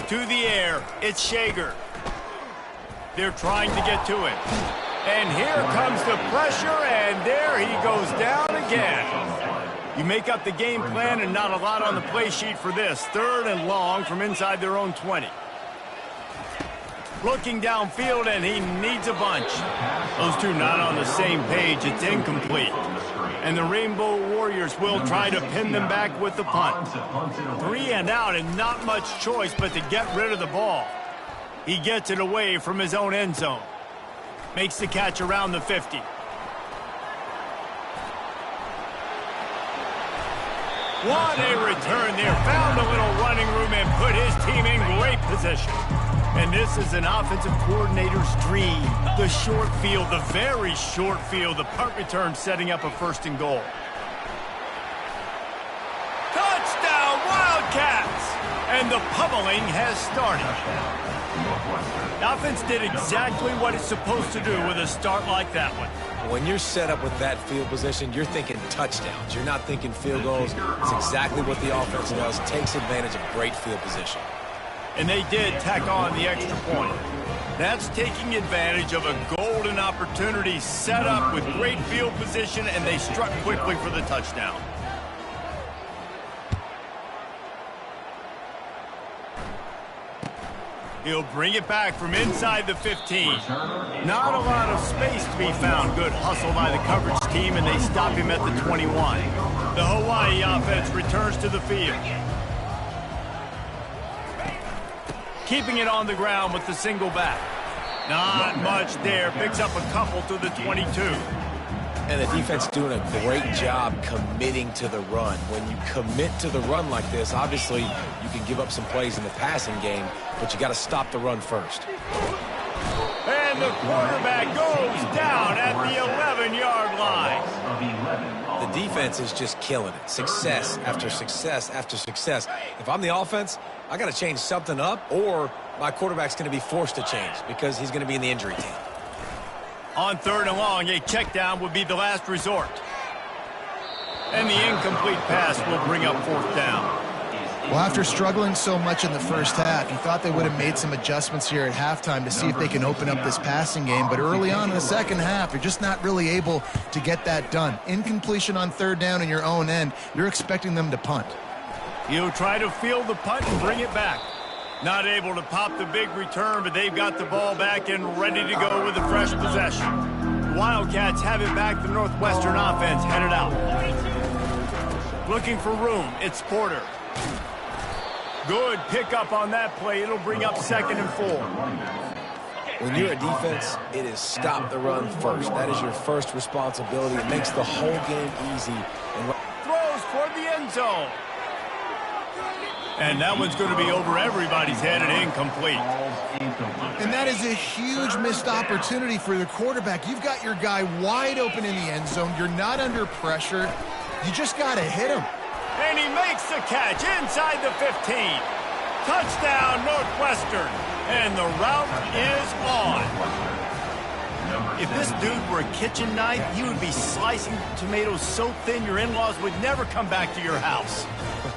To the air, it's Shager. They're trying to get to it. And here comes the pressure, and there he goes down again. You make up the game plan and not a lot on the play sheet for this. 3rd and long from inside their own 20. Looking downfield, and he needs a bunch. Those two not on the same page. It's incomplete. And the Rainbow Warriors will try to pin them back with the punt. 3 and out, and not much choice but to get rid of the ball. He gets it away from his own end zone. Makes the catch around the 50. What a return there. Found a little running room and put his team in great position. And this is an offensive coordinator's dream. The short field, the very short field, the punt return setting up a 1st and goal. Touchdown, Wildcats! And the pummeling has started. The offense did exactly what it's supposed to do with a start like that one. When you're set up with that field position, you're thinking touchdowns. You're not thinking field goals. It's exactly what the offense does. Takes advantage of great field position. And they did tack on the extra point. That's taking advantage of a golden opportunity set up with great field position, and they struck quickly for the touchdown. He'll bring it back from inside the 15. Not a lot of space to be found. Good hustle by the coverage team, and they stop him at the 21. The Hawaii offense returns to the field. Keeping it on the ground with the single back. Not much there. Picks up a couple to the 22. And the defense doing a great job committing to the run. When you commit to the run like this, obviously you can give up some plays in the passing game, but you got to stop the run first. And the quarterback goes down at the 11-yard line. The defense is just killing it. Success after success after success. If I'm the offense, I got to change something up, or my quarterback's going to be forced to change because he's going to be in the injury team. On 3rd and long, a check down would be the last resort. And the incomplete pass will bring up 4th down. Well, after struggling so much in the first half, you thought they would have made some adjustments here at halftime to see if they can open up this passing game. But early on in the second half, you're just not really able to get that done. Incompletion on 3rd down in your own end, you're expecting them to punt. He'll try to field the punt and bring it back. Not able to pop the big return, but they've got the ball back and ready to go with a fresh possession. Wildcats have it back. The Northwestern offense headed out. Looking for room. It's Porter. Good pickup on that play. It'll bring up 2nd and 4. When you're a defense, it is stop the run first. That is your first responsibility. It makes the whole game easy. And throws toward the end zone. And that one's going to be over everybody's head and incomplete. And that is a huge missed opportunity for the quarterback. You've got your guy wide open in the end zone. You're not under pressure. You just got to hit him. And he makes the catch inside the 15. Touchdown, Northwestern. And the route is on. If this dude were a kitchen knife, he would be slicing tomatoes so thin your in-laws would never come back to your house.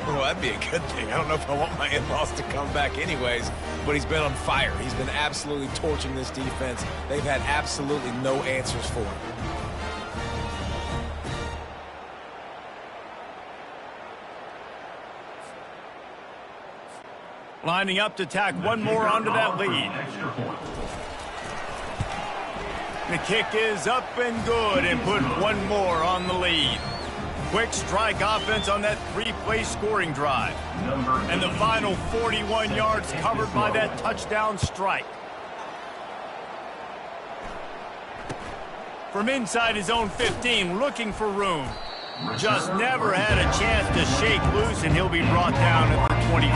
Well, that'd be a good thing. I don't know if I want my in-laws to come back anyways, but he's been on fire. He's been absolutely torching this defense. They've had absolutely no answers for him. Lining up to tack one more onto that lead. The kick is up and good and put one more on the lead. Quick strike offense on that 3-play scoring drive. And the final 41 yards covered by that touchdown strike. From inside his own 15, looking for room. Just never had a chance to shake loose, and he'll be brought down at the 24.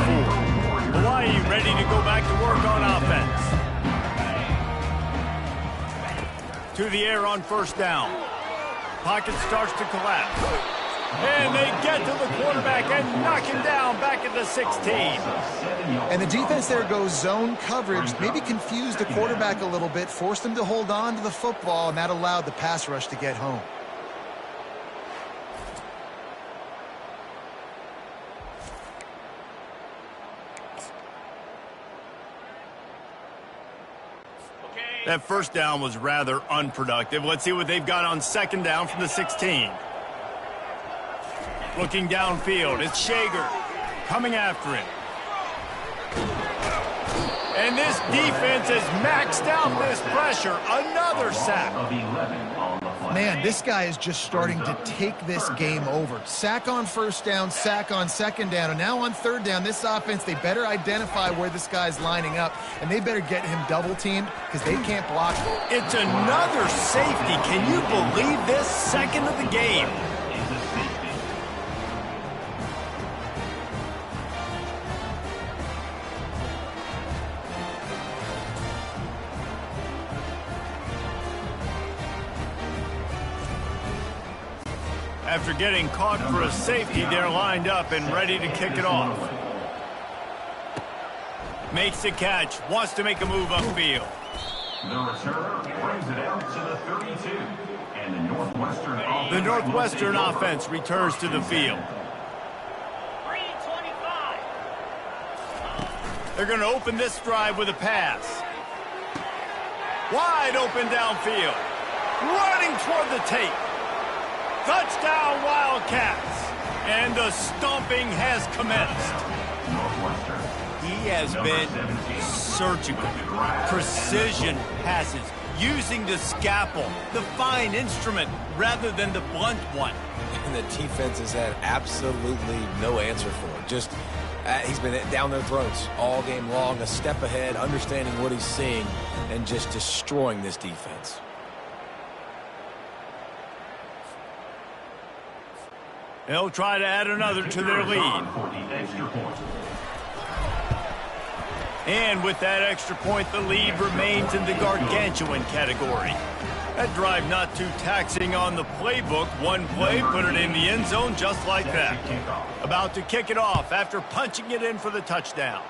Hawaii ready to go back to work on offense. To the air on 1st down. Pocket starts to collapse. And they get to the quarterback and knock him down back at the 16. And the defense there goes zone coverage, maybe confused the quarterback a little bit, forced him to hold on to the football, and that allowed the pass rush to get home. That 1st down was rather unproductive. Let's see what they've got on 2nd down from the 16. Looking downfield, it's Shager coming after him. And this defense has maxed out this pressure. Another sack. Man, this guy is just starting to take this game over. Sack on 1st down, sack on 2nd down, and now on 3rd down, this offense, they better identify where this guy's lining up, and they better get him double-teamed because they can't block him. It's another safety. Can you believe this? 2nd of the game. After getting caught for a safety, they're lined up and ready to kick it off. Makes the catch, wants to make a move upfield. The returner brings it out to the 32. And the Northwestern offense returns to the field. 3:25. They're going to open this drive with a pass. Wide open downfield. Running toward the tape. Touchdown, Wildcats. And the stomping has commenced. He has been surgical, precision passes, using the scalpel, the fine instrument, rather than the blunt one. And the defense has had absolutely no answer for it. Just, he's been down their throats all game long, a step ahead, understanding what he's seeing, and just destroying this defense. They'll try to add another to their lead. And with that extra point, the lead remains in the gargantuan category. That drive not too taxing on the playbook. One play, put it in the end zone just like that. About to kick it off after punching it in for the touchdown.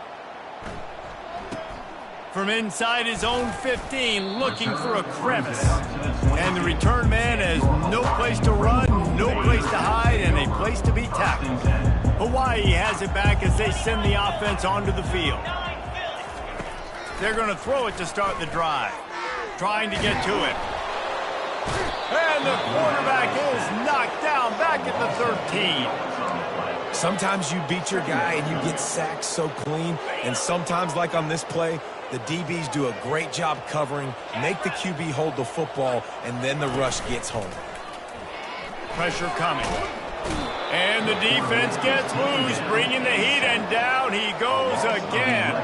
From inside his own 15, looking for a crevice. And the return man has no place to run, no place to hide, and a place to be tackled. Hawaii has it back as they send the offense onto the field. They're going to throw it to start the drive. Trying to get to it. And the quarterback is knocked down back at the 13. Sometimes you beat your guy and you get sacked so clean. And sometimes, like on this play, the DBs do a great job covering, make the QB hold the football, and then the rush gets home. Pressure coming. And the defense gets loose, bringing the heat, and down he goes again.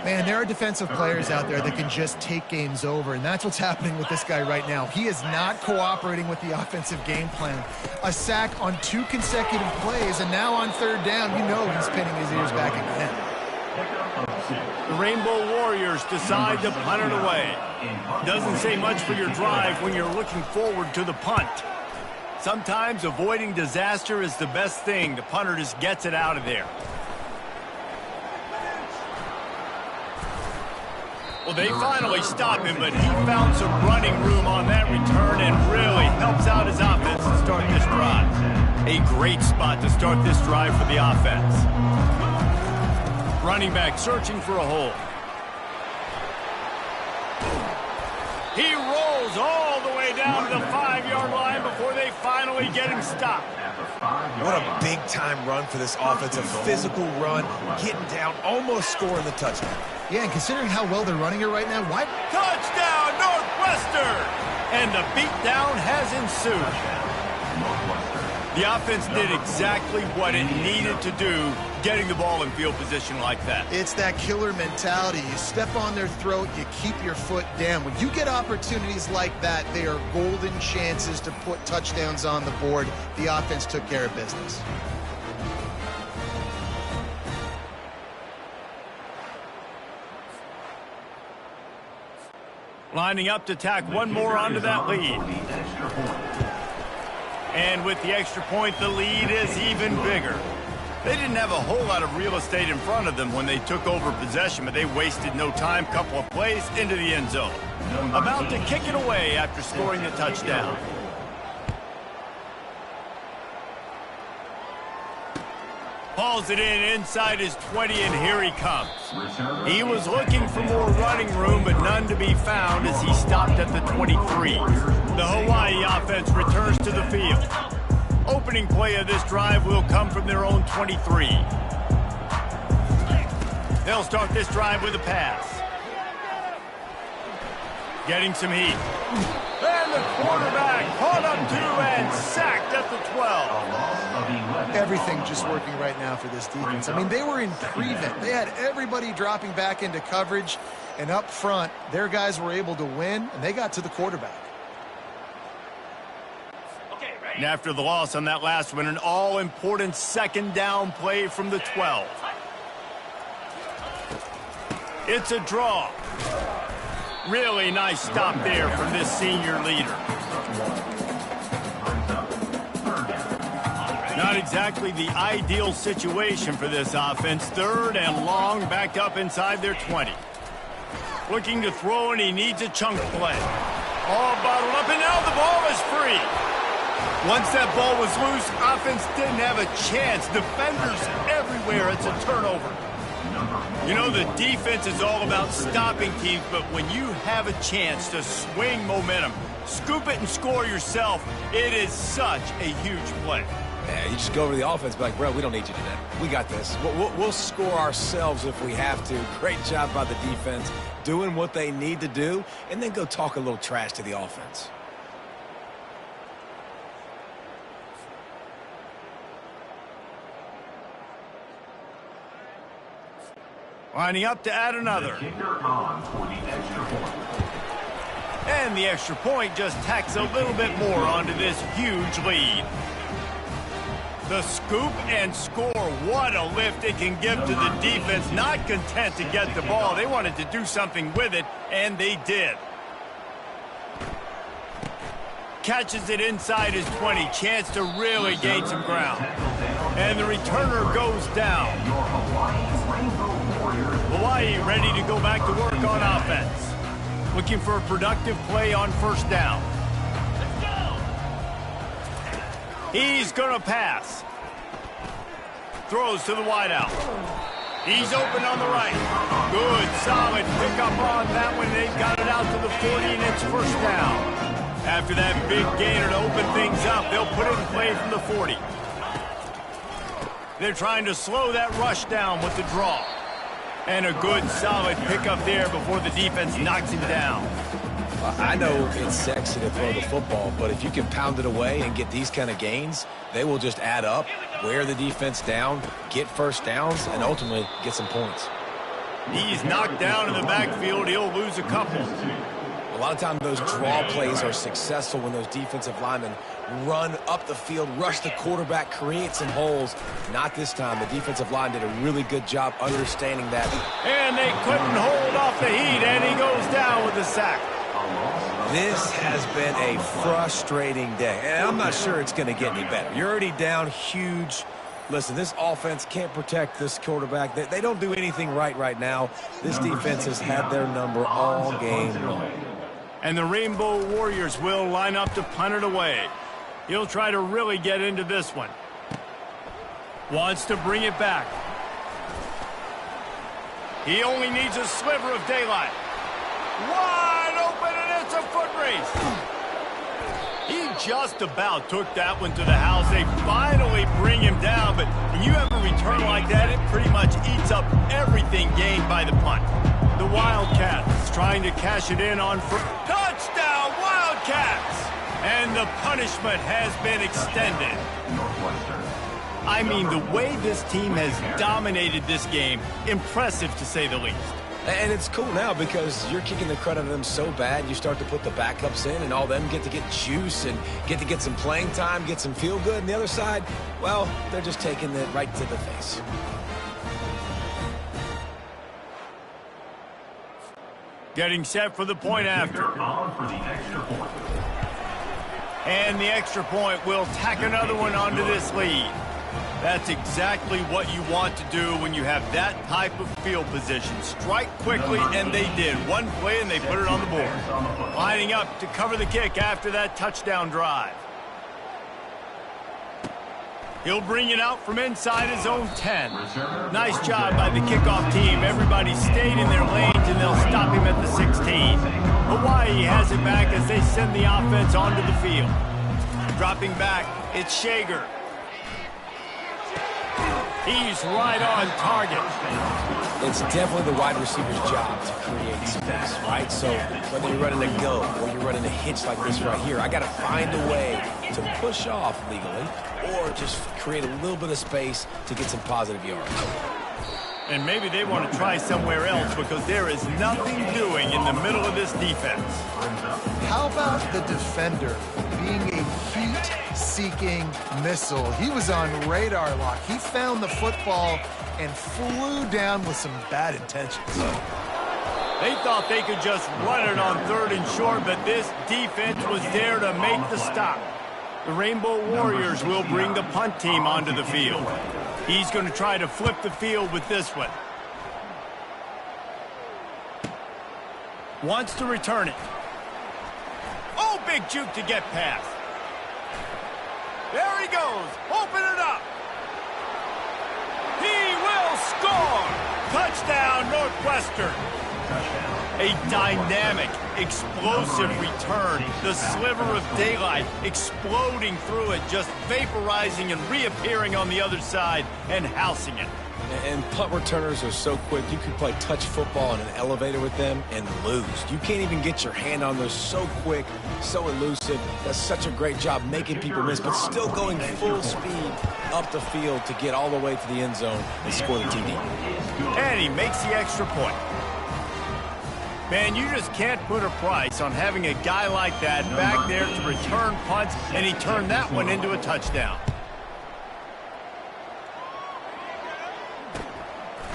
Man, there are defensive players out there that can just take games over, and that's what's happening with this guy right now. He is not cooperating with the offensive game plan. A sack on 2 consecutive plays, and now on third down, you know he's pinning his ears back again. The Rainbow Warriors decide to punt it away. Doesn't say much for your drive when you're looking forward to the punt. Sometimes avoiding disaster is the best thing. The punter just gets it out of there. Well, they finally stop him, but he found some running room on that return and really helps out his offense to start this drive. A great spot to start this drive for the offense. Running back searching for a hole. He rolls all the way down to the 5-yard line before they finally get him stopped. What a big-time run for this offense. A physical run, getting down, almost scoring the touchdown. Yeah, and considering how well they're running it right now, why? Touchdown, Northwestern! And the beatdown has ensued. The offense did exactly what it needed to do, getting the ball in field position like that. It's that killer mentality. You step on their throat, you keep your foot down. When you get opportunities like that, they are golden chances to put touchdowns on the board. The offense took care of business. Lining up to tack one more onto that lead. And with the extra point, the lead is even bigger. They didn't have a whole lot of real estate in front of them when they took over possession, but they wasted no time. Couple of plays into the end zone. About to kick it away after scoring the touchdown. Hauls it in inside his 20, and here he comes. He was looking for more running room, but none to be found as he stopped at the 23. The Hawaii offense returns to the field. Opening play of this drive will come from their own 23. They'll start this drive with a pass. Getting some heat. And the quarterback caught up to and sacked at the 12. Everything just working right now for this defense. I mean, they were in prevent. They had everybody dropping back into coverage, and up front, their guys were able to win, and they got to the quarterback. And after the loss on that last one, an all-important second down play from the 12. It's a draw. Really nice stop there from this senior leader. Not exactly the ideal situation for this offense. 3rd and long, backed up inside their 20. Looking to throw, and he needs a chunk play. All bottled up, and now the ball is free. Once that ball was loose, offense didn't have a chance. Defenders everywhere. It's a turnover. You know, the defense is all about stopping teams, but when you have a chance to swing momentum, scoop it and score yourself, it is such a huge play. Yeah, you just go over to the offense, be like, bro, we don't need you today. We got this. We'll score ourselves if we have to. Great job by the defense, doing what they need to do, and then go talk a little trash to the offense. Lining up to add another. And the extra point just tacks a little bit more onto this huge lead. The scoop and score, what a lift it can give to the defense. Not content to get the ball. They wanted to do something with it, and they did. Catches it inside his 20. Chance to really gain some ground. And the returner goes down. Hawaii ready to go back to work on offense. Looking for a productive play on 1st down. He's going to pass. Throws to the wideout. He's open on the right. Good, solid pickup on that one. They've got it out to the 40, and it's 1st down. After that big gainer to open things up, they'll put it in play from the 40. They're trying to slow that rush down with the draw. And a good, solid pickup there before the defense knocks him down. I know it's sexy to throw the football, but if you can pound it away and get these kind of gains, they will just add up, wear the defense down, get 1st downs, and ultimately get some points. He's knocked down in the backfield. He'll lose a couple. A lot of times those draw plays are successful when those defensive linemen run up the field, rush the quarterback, create some holes. Not this time. The defensive line did a really good job understanding that. And they couldn't hold off the heat, and he goes down with a sack. This has been a frustrating day, and I'm not sure it's going to get any better. You're already down huge. Listen, this offense can't protect this quarterback. They don't do anything right now. This defense has had their number all game long. And the Rainbow Warriors will line up to punt it away. He'll try to really get into this one. Wants to bring it back. He only needs a sliver of daylight. Wide open, and it's a foot race. He just about took that one to the house. They finally bring him down, but when you have a return like that, it pretty much eats up everything gained by the punt. The Wildcats trying to cash it in on touchdown, Wildcats! And the punishment has been extended. I mean, the way this team has dominated this game, impressive to say the least. And it's cool now because you're kicking the crud out of them so bad, you start to put the backups in, and all them get to get juice and get to get some playing time, get some feel good. And the other side, well, they're just taking it right to the face. Getting set for the point after. And the extra point will tack another one onto this lead. That's exactly what you want to do when you have that type of field position. Strike quickly, and they did. One play, and they put it on the board. Lining up to cover the kick after that touchdown drive. He'll bring it out from inside his own 10. Nice job by the kickoff team. Everybody stayed in their lanes, and they'll stop him at the 16. Hawaii has it back as they send the offense onto the field. Dropping back, it's Shager. He's right on target. It's definitely the wide receiver's job to create space, right? So whether you're running a go or you're running a hitch like this right here, I got to find a way to push off legally or just create a little bit of space to get some positive yards. And maybe they want to try somewhere else because there is nothing doing in the middle of this defense. How about the defender being a heat-seeking missile? He was on radar lock. He found the football and flew down with some bad intentions. They thought they could just run it on 3rd and short, but this defense was there to make the stop. The Rainbow Warriors will bring the punt team onto the field. He's going to try to flip the field with this one. Wants to return it. Oh, big juke to get past. There he goes. Open it up. He will score. Touchdown, Northwestern. A dynamic, explosive return. The sliver of daylight exploding through it, just vaporizing and reappearing on the other side and housing it. And punt returners are so quick, you can play touch football in an elevator with them and lose. You can't even get your hand on those. So quick, so elusive. Does such a great job making people miss, but still going full speed up the field to get all the way to the end zone and score the TD. And he makes the extra point. Man, you just can't put a price on having a guy like that back there to return punts, and he turned that one into a touchdown.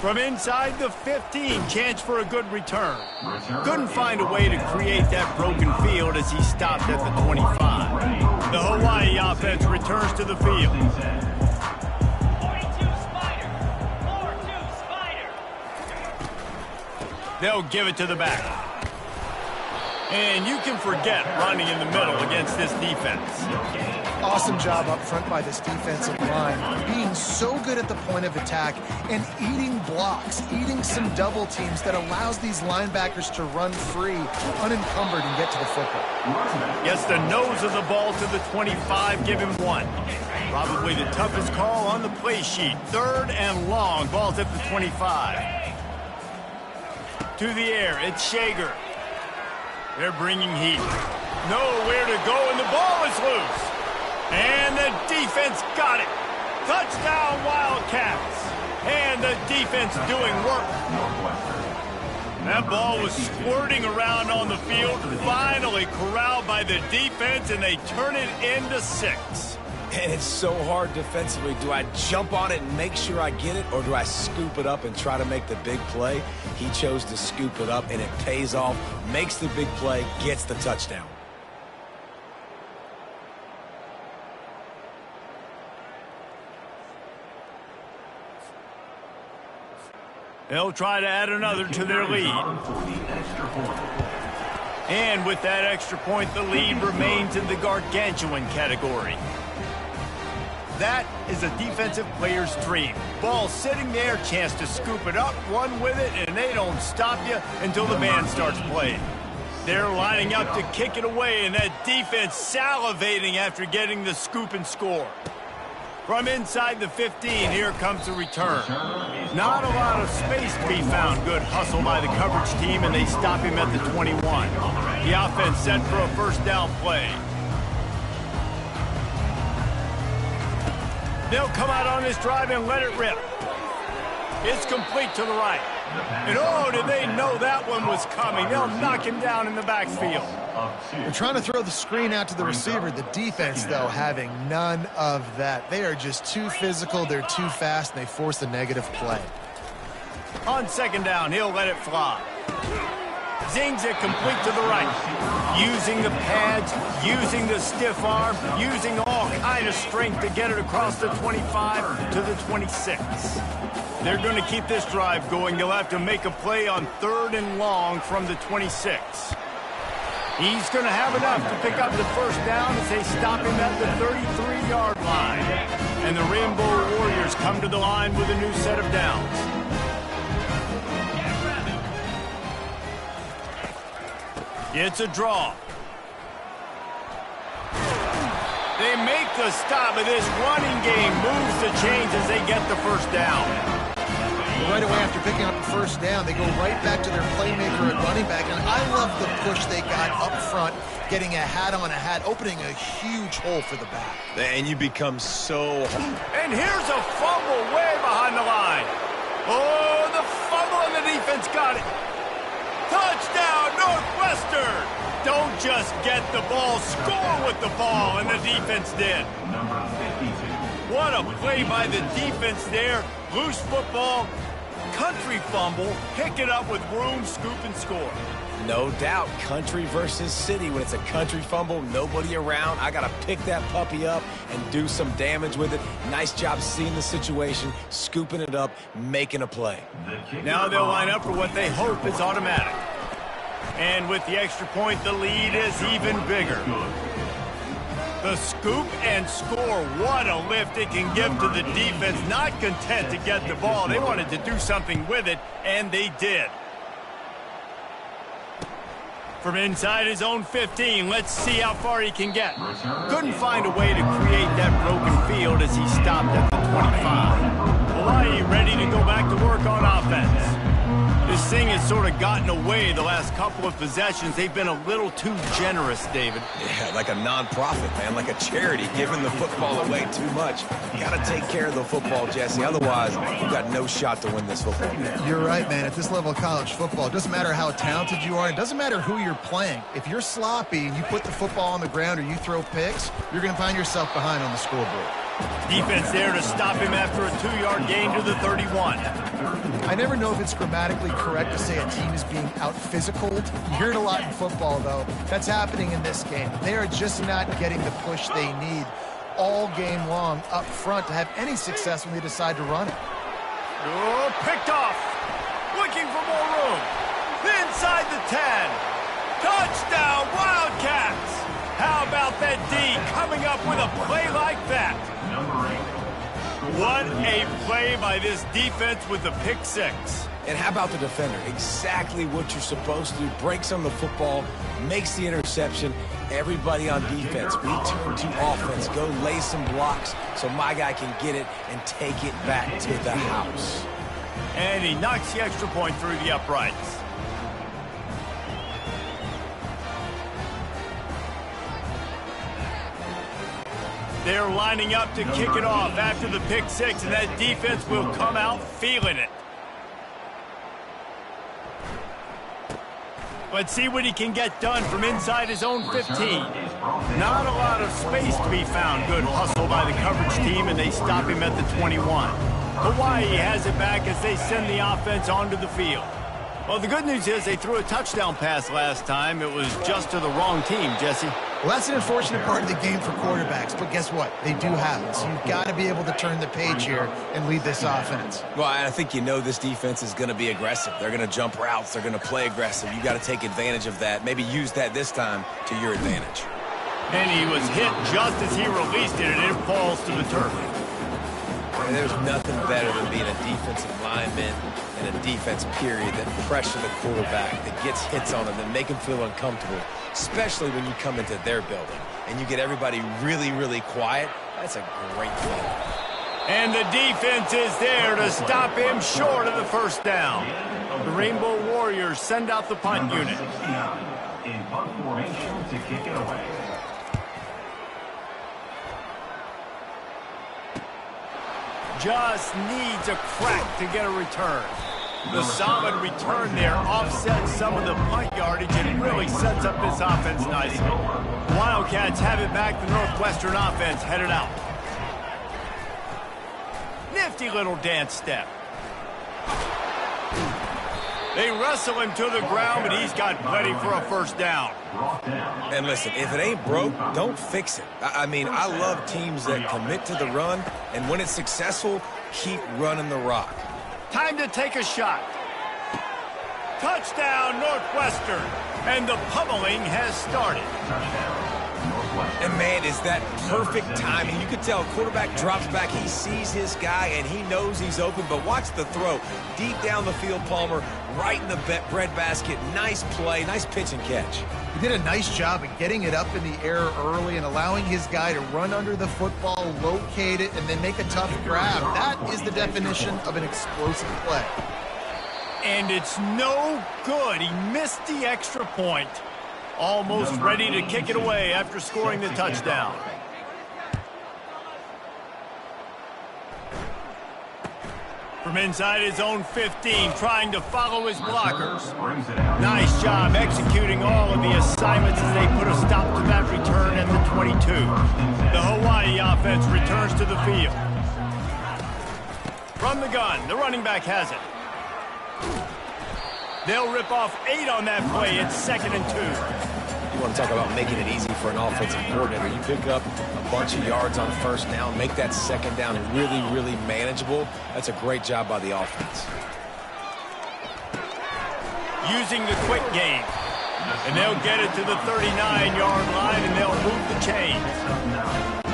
From inside the 15, chance for a good return. Couldn't find a way to create that broken field as he stopped at the 25. The Hawaii offense returns to the field. 42 Spider. 4-2 Spider. They'll give it to the back. And you can forget running in the middle against this defense. Awesome job up front by this defensive line, being so good at the point of attack and eating blocks, eating some double teams that allows these linebackers to run free, unencumbered, and get to the football. Gets the nose of the ball to the 25, give him one. Probably the toughest call on the play sheet. 3rd and long, ball's at the 25. To the air, it's Shager. They're bringing heat. Nowhere to go, and the ball is loose. And the defense got it. Touchdown, Wildcats. And the defense doing work. That ball was squirting around on the field, finally corralled by the defense, and they turn it into 6. And it's so hard defensively. Do I jump on it and make sure I get it, or do I scoop it up and try to make the big play? He chose to scoop it up, and it pays off, makes the big play, gets the touchdown. They'll try to add another to their lead. And with that extra point, the lead remains in the gargantuan category. That is a defensive player's dream. Ball sitting there, chance to scoop it up, run with it, and they don't stop you until the band starts playing. They're lining up to kick it away, and that defense salivating after getting the scoop and score. From inside the 15, here comes the return. Not a lot of space to be found. Good hustle by the coverage team, and they stop him at the 21. The offense set for a first down play. They'll come out on this drive and let it rip. It's complete to the right. And oh, did they know that one was coming. They'll knock him down in the backfield. They're trying to throw the screen out to the receiver. The defense, though, having none of that. They are just too physical, they're too fast, and they force a negative play. On 2nd down, he'll let it fly. Zings it complete to the right. Using the pads, using the stiff arm, using all kind of strength to get it across the 25 to the 26. They're going to keep this drive going. They'll have to make a play on 3rd and long from the 26. He's going to have enough to pick up the first down as they stop him at the 33-yard line. And the Rainbow Warriors come to the line with a new set of downs. It's a draw. They make the stop, but this running game moves the chains as they get the first down. Right away after picking up the first down, they go right back to their playmaker at running back, and I love the push they got up front, getting a hat on a hat, opening a huge hole for the back. And you become so... And here's a fumble way behind the line. Oh, the fumble, and the defense got it. Touchdown, Northwestern! Don't just get the ball, score with the ball, and the defense did. What a play by the defense there. Loose football, country fumble, pick it up with room, scoop, and score. No doubt, country versus city. When it's a country fumble, nobody around, I got to pick that puppy up and do some damage with it. Nice job seeing the situation, scooping it up, making a play. Now they'll line up for what they hope is automatic. And with the extra point, the lead is even bigger. The scoop and score, what a lift it can give to the defense. Not content to get the ball. They wanted to do something with it, and they did. From inside his own 15, let's see how far he can get. Couldn't find a way to create that broken field as he stopped at the 25. Hawaii ready to go back to work on offense. This thing has sort of gotten away the last couple of possessions. They've been a little too generous, David. Yeah, like a non-profit, man, like a charity, giving the football away too much. You got to take care of the football, Jesse. Otherwise, you've got no shot to win this football game. You're right, man. At this level of college football, it doesn't matter how talented you are. It doesn't matter who you're playing. If you're sloppy and you put the football on the ground or you throw picks, you're going to find yourself behind on the scoreboard. Defense there to stop him after a 2-yard gain to the 31. I never know if it's grammatically correct to say a team is being out-physicaled. You hear it a lot in football, though. That's happening in this game. They are just not getting the push they need all game long up front to have any success when they decide to run it. Oh, picked off. Looking for more room. Inside the 10. Touchdown, Wildcats. How about that D coming up with a play like that? What a play by this defense with the pick six. And how about the defender? Exactly what you're supposed to do. Breaks on the football, makes the interception. Everybody on defense, return to offense. Go lay some blocks so my guy can get it and take it back to the house. And he knocks the extra point through the uprights. They're lining up to kick it off after the pick six, and that defense will come out feeling it. Let's see what he can get done from inside his own 15. Not a lot of space to be found. Good hustle by the coverage team, and they stop him at the 21. Hawaii has it back as they send the offense onto the field. Well, the good news is they threw a touchdown pass last time. It was just to the wrong team, Jesse. Well, that's an unfortunate part of the game for quarterbacks, but guess what? They do have it, so you've got to be able to turn the page here and lead this offense. Well, I think you know this defense is going to be aggressive. They're going to jump routes. They're going to play aggressive. You got to take advantage of that. Maybe use that this time to your advantage. And he was hit just as he released it, and it falls to the turf. There's nothing better than being a defensive lineman and a defense period that pressure the quarterback, that gets hits on him, that make him feel uncomfortable, especially when you come into their building and you get everybody really, really quiet. That's a great feeling. And the defense is there to stop him short of the first down. The Rainbow Warriors send out the punt unit. In punt formation to kick it away. Just needs a crack to get a return. The solid return there offsets some of the punt yardage and really sets up this offense nicely. Wildcats have it back. The Northwestern offense headed out. Nifty little dance step. They wrestle him to the ground, but he's got plenty for a first down. And listen, if it ain't broke, don't fix it. I mean, I love teams that commit to the run, and when it's successful, keep running the rock. Time to take a shot. Touchdown, Northwestern. And the pummeling has started. And, man, is that perfect timing. You can tell quarterback drops back. He sees his guy, and he knows he's open. But watch the throw. Deep down the field, Palmer, right in the bread basket. Nice play, nice pitch and catch. He did a nice job of getting it up in the air early and allowing his guy to run under the football, locate it, and then make a tough grab. That is the definition of an explosive play. And it's no good. He missed the extra point. Almost ready to kick it away after scoring the touchdown. From inside his own 15, trying to follow his blockers. Nice job executing all of the assignments as they put a stop to that return at the 22. The Hawaii offense returns to the field. From the gun, the running back has it. They'll rip off 8 on that play. It's 2nd and 2. You want to talk about making it easy for an offensive coordinator. You pick up a bunch of yards on first down, make that second down really, really manageable. That's a great job by the offense. Using the quick game. And they'll get it to the 39-yard line, and they'll move the chains.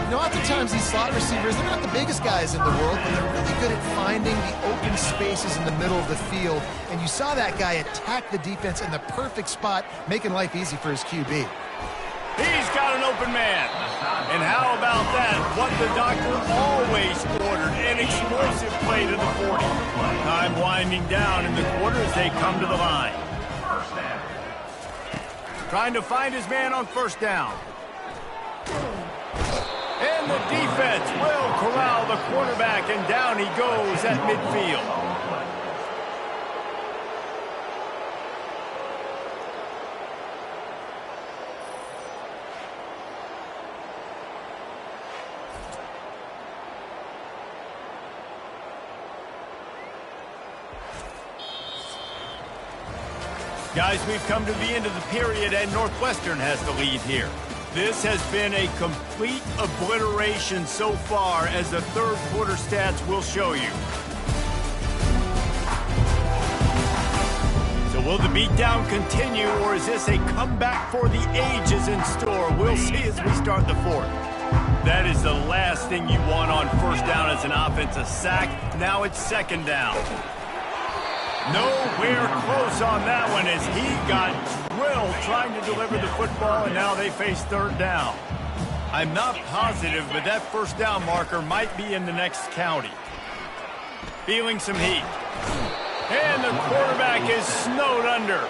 You know, oftentimes these slot receivers, they're not the biggest guys in the world, but they're really good at finding the open spaces in the middle of the field. And you saw that guy attack the defense in the perfect spot, making life easy for his QB. He's got an open man. And how about that? What the doctor always ordered, an explosive play to the 40. Time winding down in the quarter as they come to the line. Trying to find his man on first down. And the defense will corral the quarterback, and down he goes at midfield. Guys, we've come to the end of the period, and Northwestern has the lead here. This has been a complete obliteration so far, as the third quarter stats will show you. So will the beatdown continue, or is this a comeback for the ages in store? We'll see as we start the fourth. That is the last thing you want on first down as an offense, a sack. Now it's second down. Nowhere close on that one as he got drilled trying to deliver the football, and now they face third down. I'm not positive, but that first down marker might be in the next county. Feeling some heat. And the quarterback is snowed under.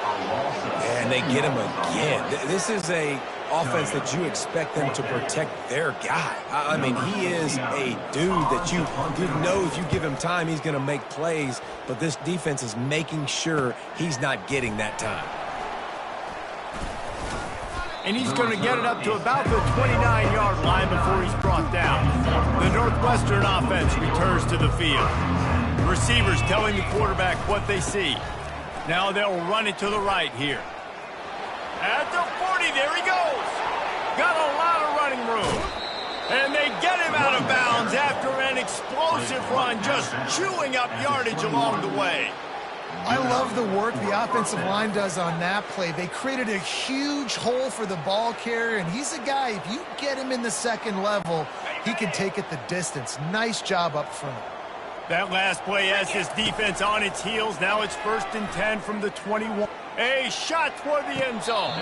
And they get him again. This is a offense that you expect them to protect their guy. I mean, he is a dude that you know if you give him time, he's going to make plays, but this defense is making sure he's not getting that time. And he's going to get it up to about the 29-yard line before he's brought down. The Northwestern offense returns to the field. Receivers telling the quarterback what they see. Now they'll run it to the right here. At the 40, there he goes. Got a lot of running room. And they get him out of bounds after an explosive run, just chewing up yardage along the way. I love the work the offensive line does on that play. They created a huge hole for the ball carrier, and he's a guy, if you get him in the second level, he can take it the distance. Nice job up front. That last play has this defense on its heels. Now it's 1st and 10 from the 21. A shot toward the end zone.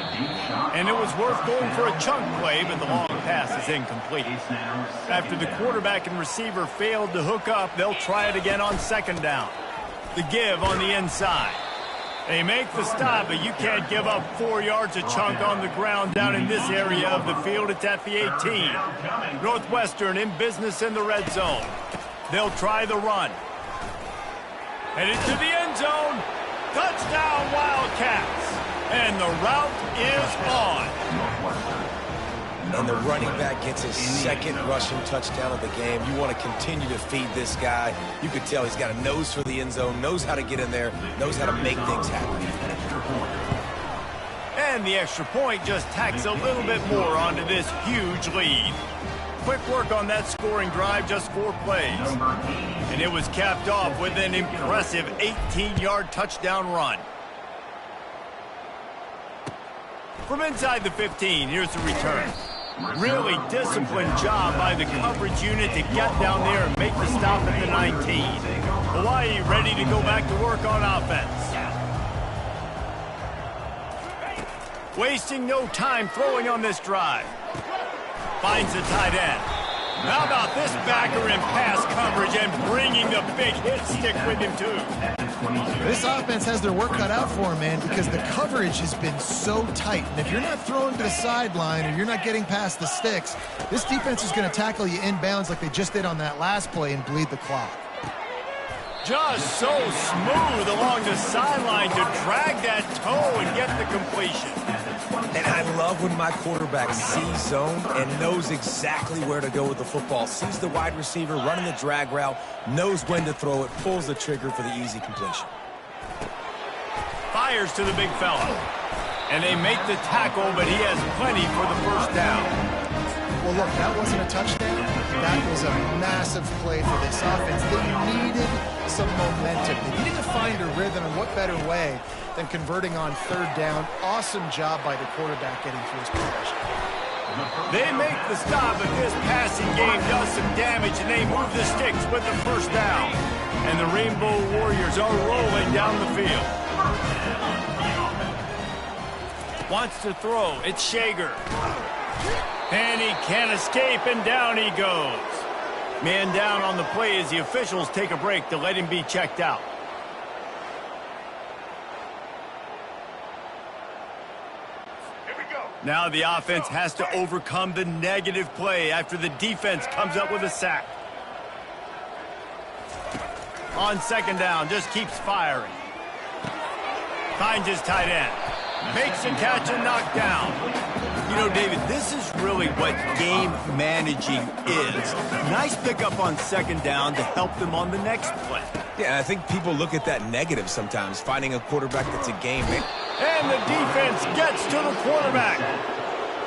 And it was worth going for a chunk play, but the long pass is incomplete. After the quarterback and receiver failed to hook up, they'll try it again on second down. The give on the inside. They make the stop, but you can't give up 4 yards a chunk on the ground down in this area of the field. It's at the 18. Northwestern in business in the red zone. They'll try the run. Headed to the end zone. Touchdown, Wildcats. And the route is on. And the running back gets his second rushing touchdown of the game. You want to continue to feed this guy. You could tell he's got a nose for the end zone, knows how to get in there, knows how to make things happen. And the extra point just tacks a little bit more onto this huge lead. Quick work on that scoring drive, just 4 plays. And it was capped off with an impressive 18-yard touchdown run. From inside the 15, here's the return. Really disciplined job by the coverage unit to get down there and make the stop at the 19. Hawaii ready to go back to work on offense. Wasting no time throwing on this drive. Finds the tight end. How about this backer in pass coverage and bringing the big hit stick with him, too? This offense has their work cut out for him, man, because the coverage has been so tight. And if you're not throwing to the sideline or you're not getting past the sticks, this defense is going to tackle you inbounds like they just did on that last play and bleed the clock. Just so smooth along the sideline to drag that toe and get the completion. And I love when my quarterback sees zone and knows exactly where to go with the football. Sees the wide receiver running the drag route, knows when to throw it, pulls the trigger for the easy completion. Fires to the big fella. And they make the tackle, but he has plenty for the first down. Well, look, that wasn't a touchdown. That was a massive play for this offense. They needed some momentum. They needed to find a rhythm, and what better way than converting on third down. Awesome job by the quarterback getting through his progression. They make the stop, but this passing game does some damage, and they move the sticks with the first down. And the Rainbow Warriors are rolling down the field. Wants to throw. It's Shager. And he can't escape, and down he goes. Man down on the play as the officials take a break to let him be checked out. Now the offense has to overcome the negative play after the defense comes up with a sack. On second down, just keeps firing. Finds his tight end. Makes a catch and knocked down. You know, David, this is really what game managing is. Nice pickup on second down to help them on the next play. Yeah, I think people look at that negative sometimes, finding a quarterback that's a game man. And the defense gets to the quarterback.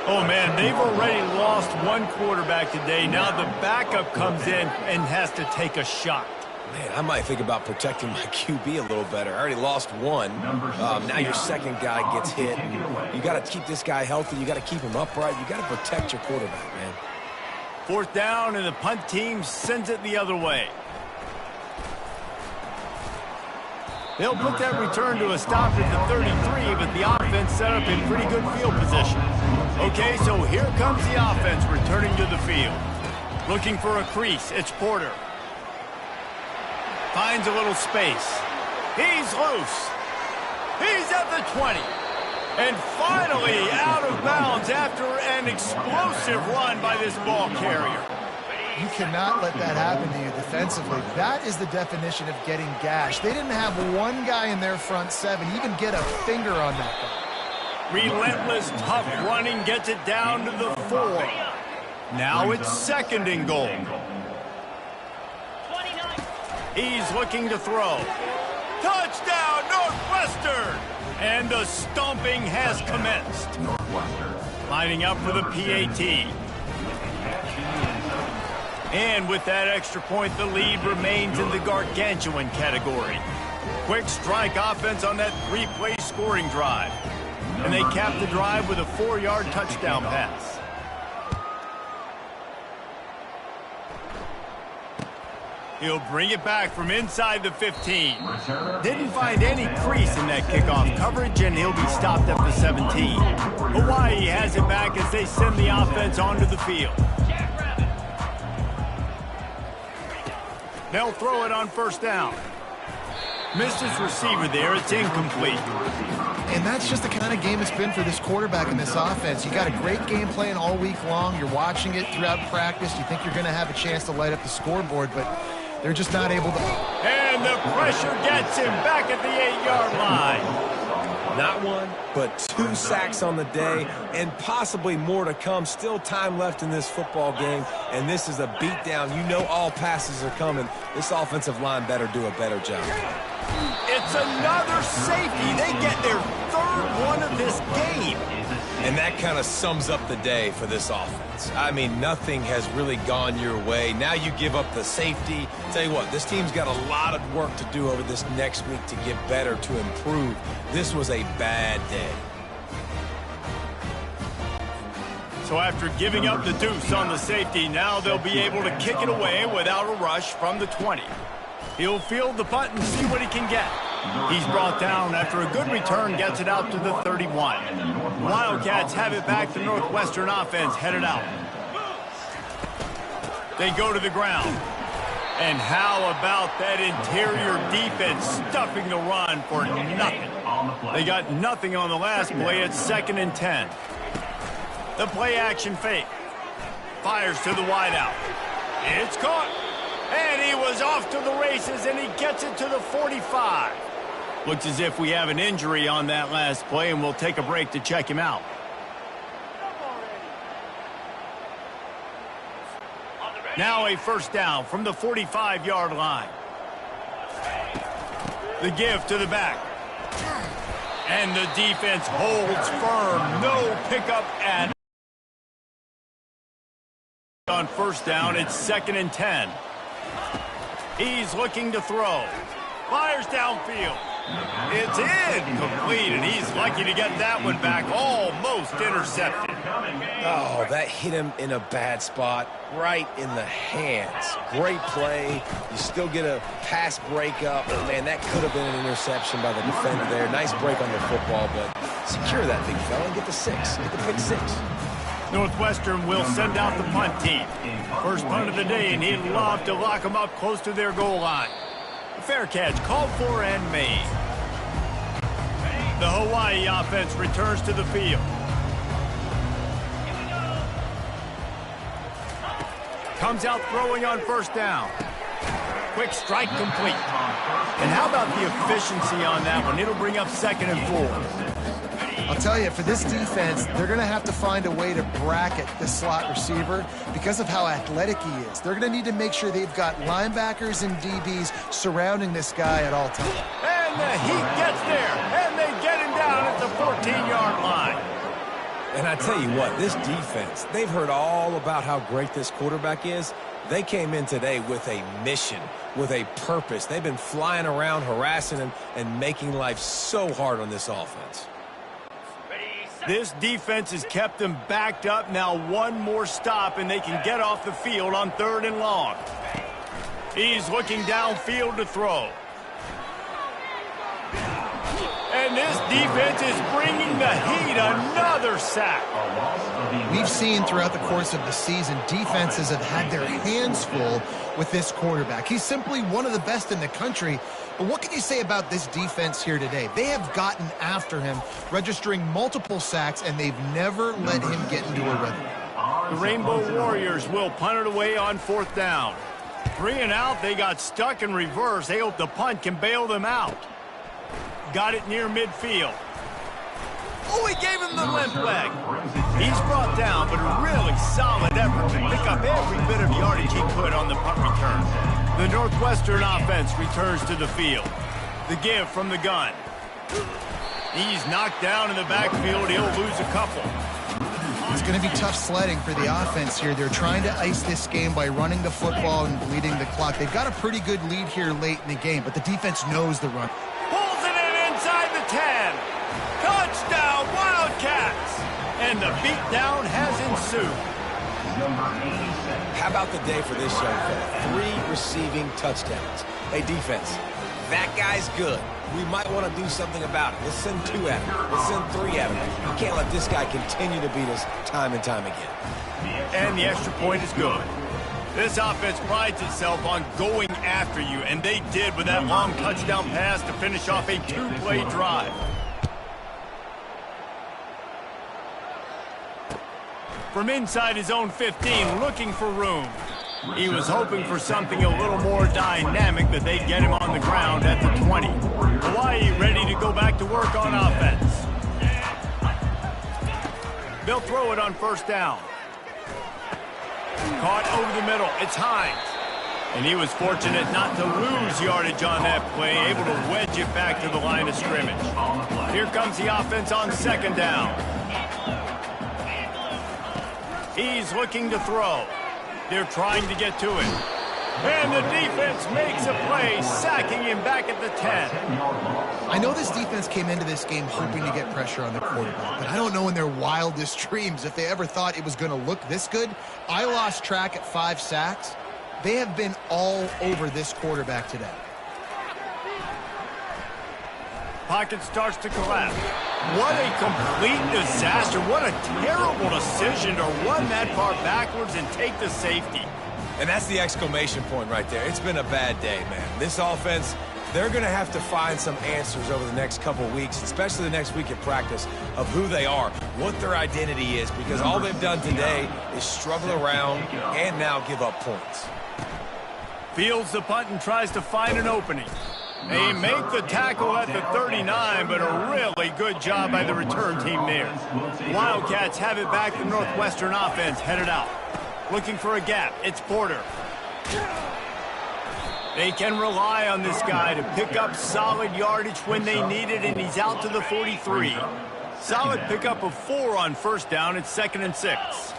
Oh, man, they've already lost one quarterback today. Now the backup comes in and has to take a shot. Man, I might think about protecting my QB a little better. I already lost one. Now your second guy gets hit. And you got to keep this guy healthy. You got to keep him upright. You got to protect your quarterback, man. Fourth down, and the punt team sends it the other way. They'll put that return to a stop at the 33, but the offense set up in pretty good field position. Okay, so here comes the offense returning to the field. Looking for a crease. It's Porter. Finds a little space. He's loose. He's at the 20. And finally out of bounds after an explosive run by this ball carrier. You cannot let that happen to you defensively. That is the definition of getting gashed. They didn't have one guy in their front seven even get a finger on that guy. Relentless, tough running gets it down to the 4. Now it's second and goal. He's looking to throw. Touchdown, Northwestern! And the stomping has commenced. Lining up for the PAT. And with that extra point, the lead remains in the gargantuan category. Quick strike offense on that 3-play scoring drive. And they cap the drive with a 4-yard touchdown pass. He'll bring it back from inside the 15. Didn't find any crease in that kickoff coverage, and he'll be stopped at the 17. Hawaii has it back as they send the offense onto the field. They'll throw it on first down. Missed his receiver there. It's incomplete. And that's just the kind of game it's been for this quarterback in this offense. You got a great game plan all week long. You're watching it throughout practice. You think you're going to have a chance to light up the scoreboard, but they're just not able to. And the pressure gets him back at the 8-yard line. Not one, but 2 sacks on the day, and possibly more to come. Still time left in this football game, and this is a beatdown. You know all passes are coming. This offensive line better do a better job. It's another safety. They get their 3rd one of this game. And that kind of sums up the day for this offense. I mean, nothing has really gone your way. Now you give up the safety. Tell you what, this team's got a lot of work to do over this next week to get better, to improve. This was a bad day. So after giving up the deuce on the safety, now they'll be able to kick it away without a rush from the 20. He'll field the punt and see what he can get. He's brought down after a good return, gets it out to the 31. Wildcats have it back. The Northwestern offense headed out. They go to the ground. And how about that interior defense stuffing the run for nothing? They got nothing on the last play. It's 2nd and 10. The play action fake. Fires to the wideout. It's caught. And he was off to the races, and he gets it to the 45. Looks as if we have an injury on that last play, and we'll take a break to check him out. Now a first down from the 45-yard line. The give to the back. And the defense holds firm. No pickup at on first down. It's 2nd and 10. He's looking to throw. Fires downfield. It's incomplete, and he's lucky to get that one back. Almost intercepted. Oh, that hit him in a bad spot, right in the hands. Great play. You still get a pass breakup. But, man, that could have been an interception by the defender there. Nice break on the football, but secure that big fella and get the 6. Get the pick 6. Northwestern will send out the punt team. First punt of the day, and he'd love to lock them up close to their goal line. A fair catch called for and made. The Hawaii offense returns to the field. Comes out throwing on first down. Quick strike complete. And how about the efficiency on that one? It'll bring up 2nd and 4. I'll tell you, for this defense, they're going to have to find a way to bracket this slot receiver because of how athletic he is. They're going to need to make sure they've got linebackers and DBs surrounding this guy at all times. And the heat gets there, and they get him down at the 14-yard line. And I tell you what, this defense, they've heard all about how great this quarterback is. They came in today with a mission, with a purpose. They've been flying around, harassing him, and making life so hard on this offense. This defense has them them backed up. Now one more stop, and they can get off the field on 3rd and long. He's looking downfield to throw. And this defense is bringing the heat. Another sack. We've seen throughout the course of the season, defenses have had their hands full with this quarterback. He's simply one of the best in the country. But what can you say about this defense here today? They have gotten after him, registering multiple sacks, and they've never let him get into a rhythm. The Rainbow Warriors will punt it away on 4th down. 3 and out. They got stuck in reverse. They hope the punt can bail them out. Got it near midfield. Oh, he gave him the limp leg. He's brought down, but a really solid effort to pick up every bit of yardage he could on the punt return. The Northwestern offense returns to the field. The give from the gun. He's knocked down in the backfield. He'll lose a couple. It's going to be tough sledding for the offense here. They're trying to ice this game by running the football and bleeding the clock. They've got a pretty good lead here late in the game, but the defense knows the run. Pulls it in inside the 10. Touchdown, Wildcats! And the beatdown has ensued. How about the day for this young fella? 3 receiving touchdowns. Hey, defense, that guy's good. We might want to do something about it. Let's send 2 at him. Let's send 3 at him. You can't let this guy continue to beat us time and time again. And the extra point is good. This offense prides itself on going after you, and they did with that long touchdown pass to finish off a 2-play drive. From inside his own 15, looking for room. He was hoping for something a little more dynamic, but they get him on the ground at the 20. Hawaii ready to go back to work on offense. They'll throw it on first down. Caught over the middle. It's Hines. And he was fortunate not to lose yardage on that play, able to wedge it back to the line of scrimmage. Here comes the offense on 2nd down. He's looking to throw. They're trying to get to it. And the defense makes a play, sacking him back at the 10. I know this defense came into this game hoping to get pressure on the quarterback, but I don't know in their wildest dreams if they ever thought it was going to look this good. I lost track at 5 sacks. They have been all over this quarterback today. Pocket starts to collapse. What a complete disaster. What a terrible decision to run that far backwards and take the safety. And that's the exclamation point right there. It's been a bad day, man. This offense, they're going to have to find some answers over the next couple of weeks, especially the next week at practice, of who they are, what their identity is, because all they've done today is struggle around and now give up points. Fields the punt and tries to find an opening. They make the tackle at the 39, but a really good job by the return team there. Wildcats have it back. The Northwestern offense headed out. Looking for a gap. It's Porter. They can rely on this guy to pick up solid yardage when they need it, and he's out to the 43. Solid pickup of 4 on first down. It's 2nd and 6.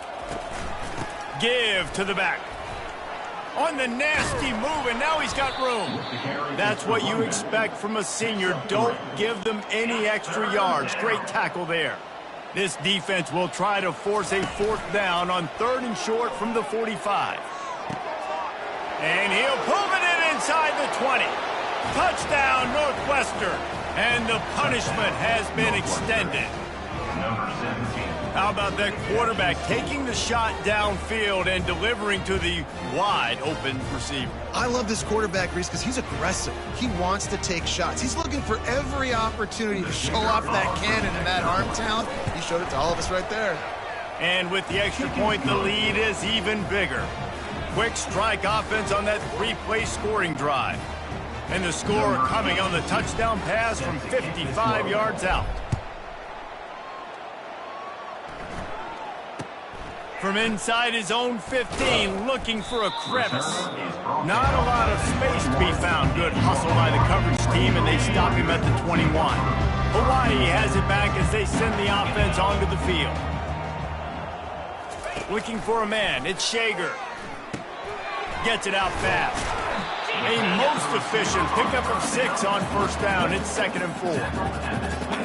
Give to the back. On the nasty move, and now he's got room. That's what you expect from a senior. Don't give them any extra yards. Great tackle there. This defense will try to force a 4th down on 3rd and short from the 45. And he'll pull it in inside the 20. Touchdown, Northwestern. And the punishment has been extended. Number 17. How about that quarterback taking the shot downfield and delivering to the wide open receiver? I love this quarterback, Reese, because he's aggressive. He wants to take shots. He's looking for every opportunity to show off that cannon and that arm talent. He showed it to all of us right there. And with the extra point, the lead is even bigger. Quick strike offense on that 3-play scoring drive. And the score coming on the touchdown pass from 55 yards out. From inside his own 15, looking for a crevice. Not a lot of space to be found. Good hustle by the coverage team, and they stop him at the 21. Hawaii has it back as they send the offense onto the field. Looking for a man. It's Shager. Gets it out fast. A most efficient pickup of 6 on first down. It's 2nd and 4.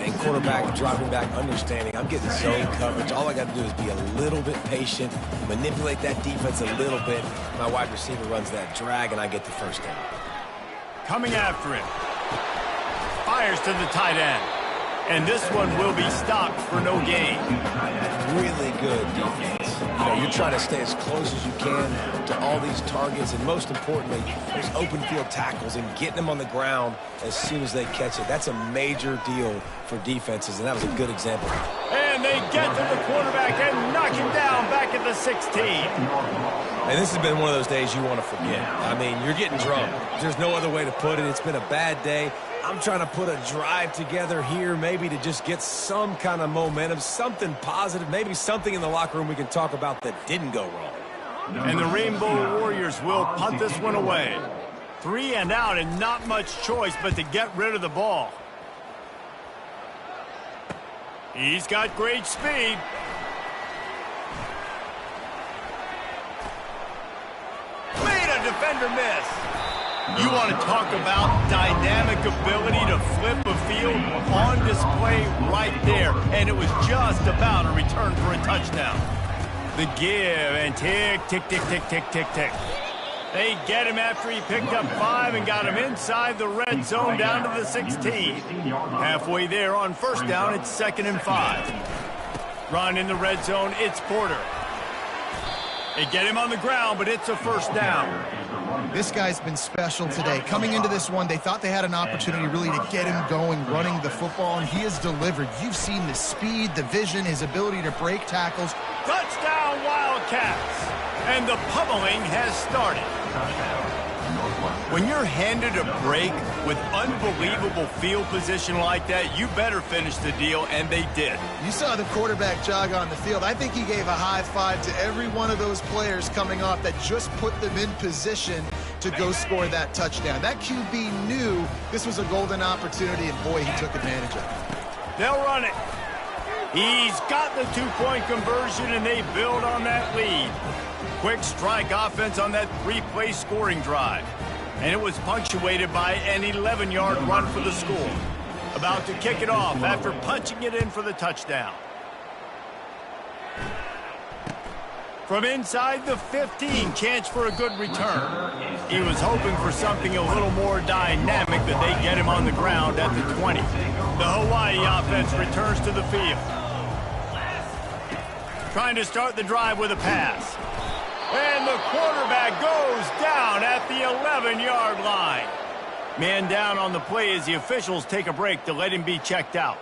And quarterback dropping back, understanding I'm getting zone coverage. All I got to do is be a little bit patient, manipulate that defense a little bit. My wide receiver runs that drag, and I get the first down. Coming after him. Fires to the tight end. And this one will be stopped for no gain. Really good defense. You know, you're trying to stay as close as you can to all these targets, and most importantly, those open field tackles and getting them on the ground as soon as they catch it. That's a major deal for defenses, and that was a good example. And they get to the quarterback and knock him down back at the 16. And this has been one of those days you want to forget. I mean, you're getting drunk. There's no other way to put it. It's been a bad day. I'm trying to put a drive together here, maybe to just get some kind of momentum, something positive, maybe something in the locker room we can talk about that didn't go wrong. And the Rainbow Warriors will punt this one away. 3 and out, and not much choice but to get rid of the ball. He's got great speed. Made a defender miss. You want to talk about dynamic ability to flip a field on display right there. And it was just about a return for a touchdown. The give and tick, tick, tick, tick, tick, tick, tick. They get him after he picked up 5 and got him inside the red zone down to the 16. Halfway there on first down, it's 2nd and 5. Run in the red zone, it's Porter. They get him on the ground, but it's a first down. This guy's been special today. Coming into this one, they thought they had an opportunity really to get him going, running the football, and he has delivered. You've seen the speed, the vision, his ability to break tackles. Touchdown, Wildcats! And the pummeling has started. When you're handed a break with unbelievable field position like that, you better finish the deal, and they did. You saw the quarterback jog on the field. I think he gave a high five to every one of those players coming off that just put them in position to go score that touchdown. That QB knew this was a golden opportunity, and boy, he took advantage of it. They'll run it. He's got the 2-point conversion, and they build on that lead. Quick strike offense on that 3-play scoring drive. And it was punctuated by an 11-yard run for the score. About to kick it off after punching it in for the touchdown. From inside the 15, chance for a good return. He was hoping for something a little more dynamic, but they get him on the ground at the 20. The Hawaii offense returns to the field. Trying to start the drive with a pass. And the quarterback goes down at the 11-yard line. Man down on the play as the officials take a break to let him be checked out.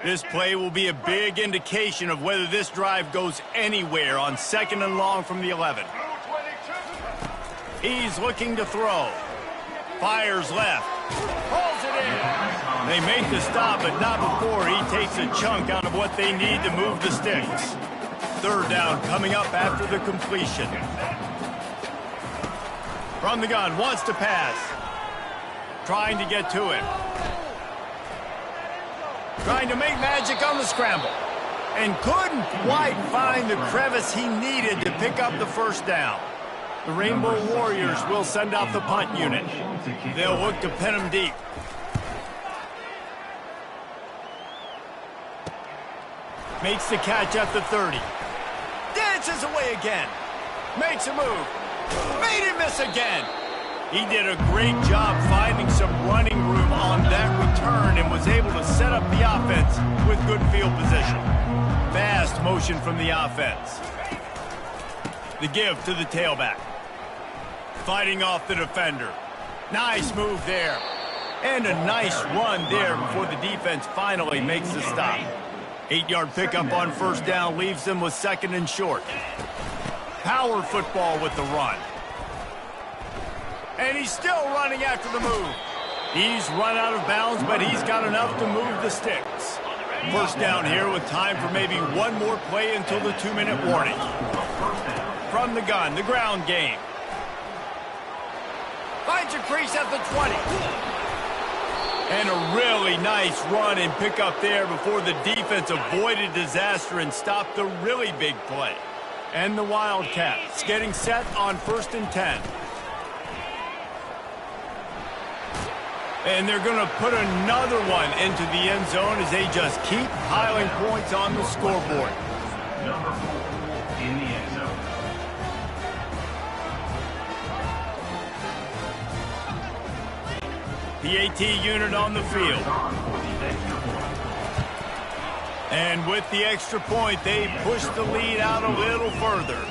This play will be a big indication of whether this drive goes anywhere on 2nd and long from the 11. He's looking to throw. Fires left. Pulls it in. They make the stop, but not before he takes a chunk out of what they need to move the sticks. Third down coming up after the completion. From the gun, wants to pass. Trying to get to him. Trying to make magic on the scramble. And couldn't quite find the crevice he needed to pick up the first down. The Rainbow Warriors will send out the punt unit. They'll look to pin him deep. Makes the catch at the 30. Dances away again. Makes a move. Made him miss again. He did a great job finding some running room on that return and was able to set up the offense with good field position. Fast motion from the offense. The give to the tailback. Fighting off the defender. Nice move there. And a nice run there before the defense finally makes the stop. 8-yard pickup on first down leaves them with second and short. Power football with the run. And he's still running after the move. He's run out of bounds, but he's got enough to move the sticks. First down here with time for maybe one more play until the 2-minute warning. From the gun, the ground game. Finds a crease at the 20. And a really nice run and pick up there before the defense avoided disaster and stopped the really big play. And the Wildcats getting set on 1st and 10. And they're going to put another one into the end zone as they just keep piling points on the scoreboard. Number 4 in the end zone. PAT unit on the field. And with the extra point, they push the lead out a little further.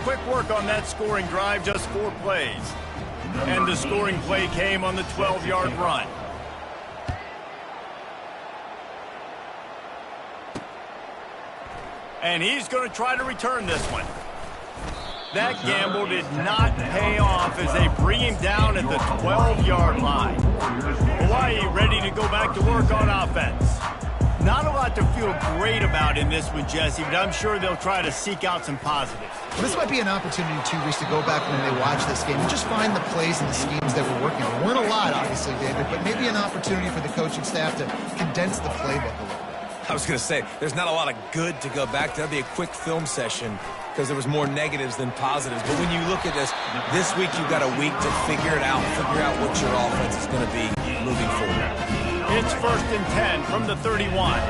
Quick work on that scoring drive, just 4 plays. And the scoring play came on the 12-yard run. And he's going to try to return this one. That gamble did not pay off as they bring him down at the 12-yard line. Hawaii ready to go back to work on offense. Not a lot to feel great about in this one, Jesse, but I'm sure they'll try to seek out some positives. Well, this might be an opportunity, too, Reese, to go back when they watch this game and just find the plays and the schemes that we're working on. Weren't a lot, obviously, David, but maybe an opportunity for the coaching staff to condense the playbook a little bit. I was going to say, there's not a lot of good to go back to. That'd be a quick film session because there was more negatives than positives. But when you look at this week you've got a week to figure it out, figure out what your offense is going to be moving forward. It's 1st and 10 from the 31.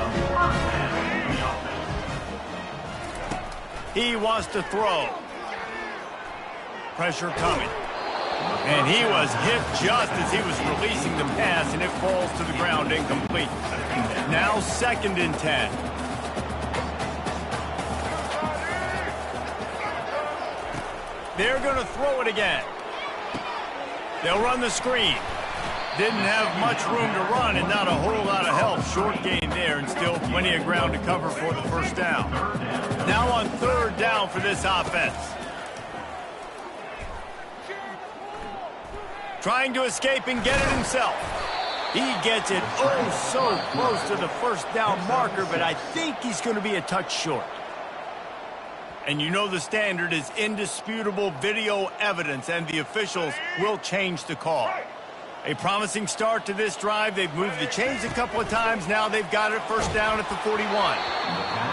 He wants to throw. Pressure coming. And he was hit just as he was releasing the pass, and it falls to the ground incomplete. Now 2nd and 10. They're going to throw it again. They'll run the screen. Didn't have much room to run and not a whole lot of help. Short gain there and still plenty of ground to cover for the first down. Now on 3rd down for this offense. Trying to escape and get it himself. He gets it oh so close to the first down marker, but I think he's going to be a touch short. And you know the standard is indisputable video evidence, and the officials will change the call. A promising start to this drive. They've moved the chains a couple of times. Now they've got it first down at the 41.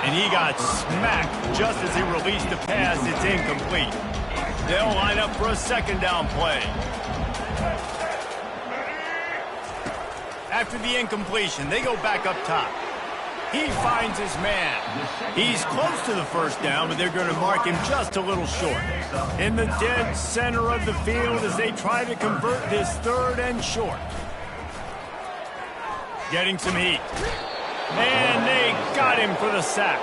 And he got smacked just as he released the pass. It's incomplete. They'll line up for a 2nd down play. After the incompletion, they go back up top. He finds his man. He's close to the first down, but they're going to mark him just a little short. In the dead center of the field as they try to convert this 3rd and short. Getting some heat. And they got him for the sack.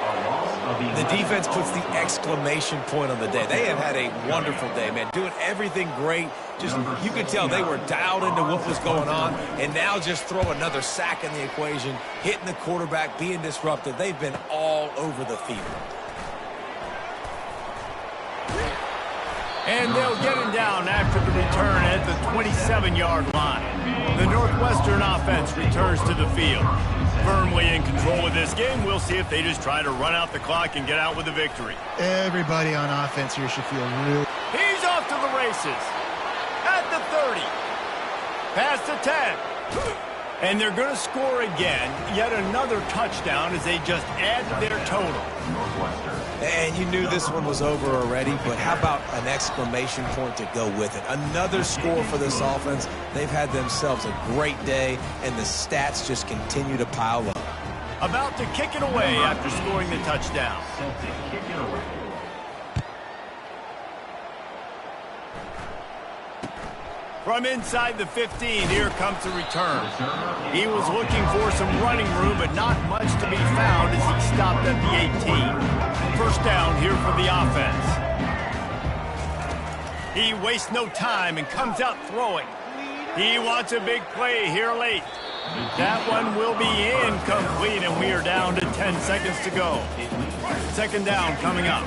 The defense puts the exclamation point on the day. They have had a wonderful day, man. Doing everything great. Just, you could tell they were dialed into what was going on. And now just throw another sack in the equation. Hitting the quarterback, being disruptive. They've been all over the field. And they'll get him down after the return at the 27-yard line. The Northwestern offense returns to the field. Firmly in control of this game. We'll see if they just try to run out the clock and get out with a victory. Everybody on offense here should feel real. He's off to the races. At the 30. Past the 10. And they're going to score again. Yet another touchdown as they just add to their total. And you knew this one was over already, but how about an exclamation point to go with it? Another score for this offense. They've had themselves a great day, and the stats just continue to pile up. About to kick it away after scoring the touchdown. From inside the 15, here comes the return. He was looking for some running room, but not much to be found as he stopped at the 18. First down here for the offense. He wastes no time and comes out throwing. He wants a big play here late. That one will be incomplete, and we are down to 10 seconds to go. Second down coming up.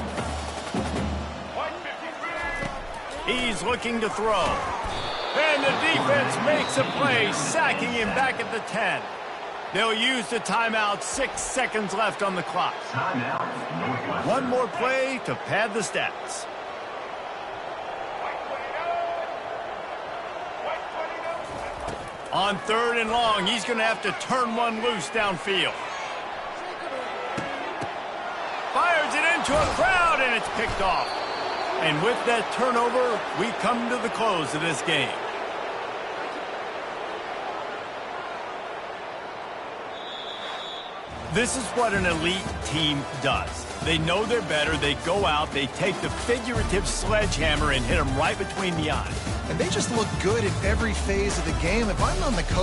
He's looking to throw. And the defense makes a play, sacking him back at the 10. They'll use the timeout, 6 seconds left on the clock. One more play to pad the stats. On 3rd and long, he's going to have to turn one loose downfield. Fires it into a crowd, and it's picked off. And with that turnover, we come to the close of this game. This is what an elite team does. They know they're better. They go out. They take the figurative sledgehammer and hit them right between the eyes. And they just look good in every phase of the game. If I'm on the coach,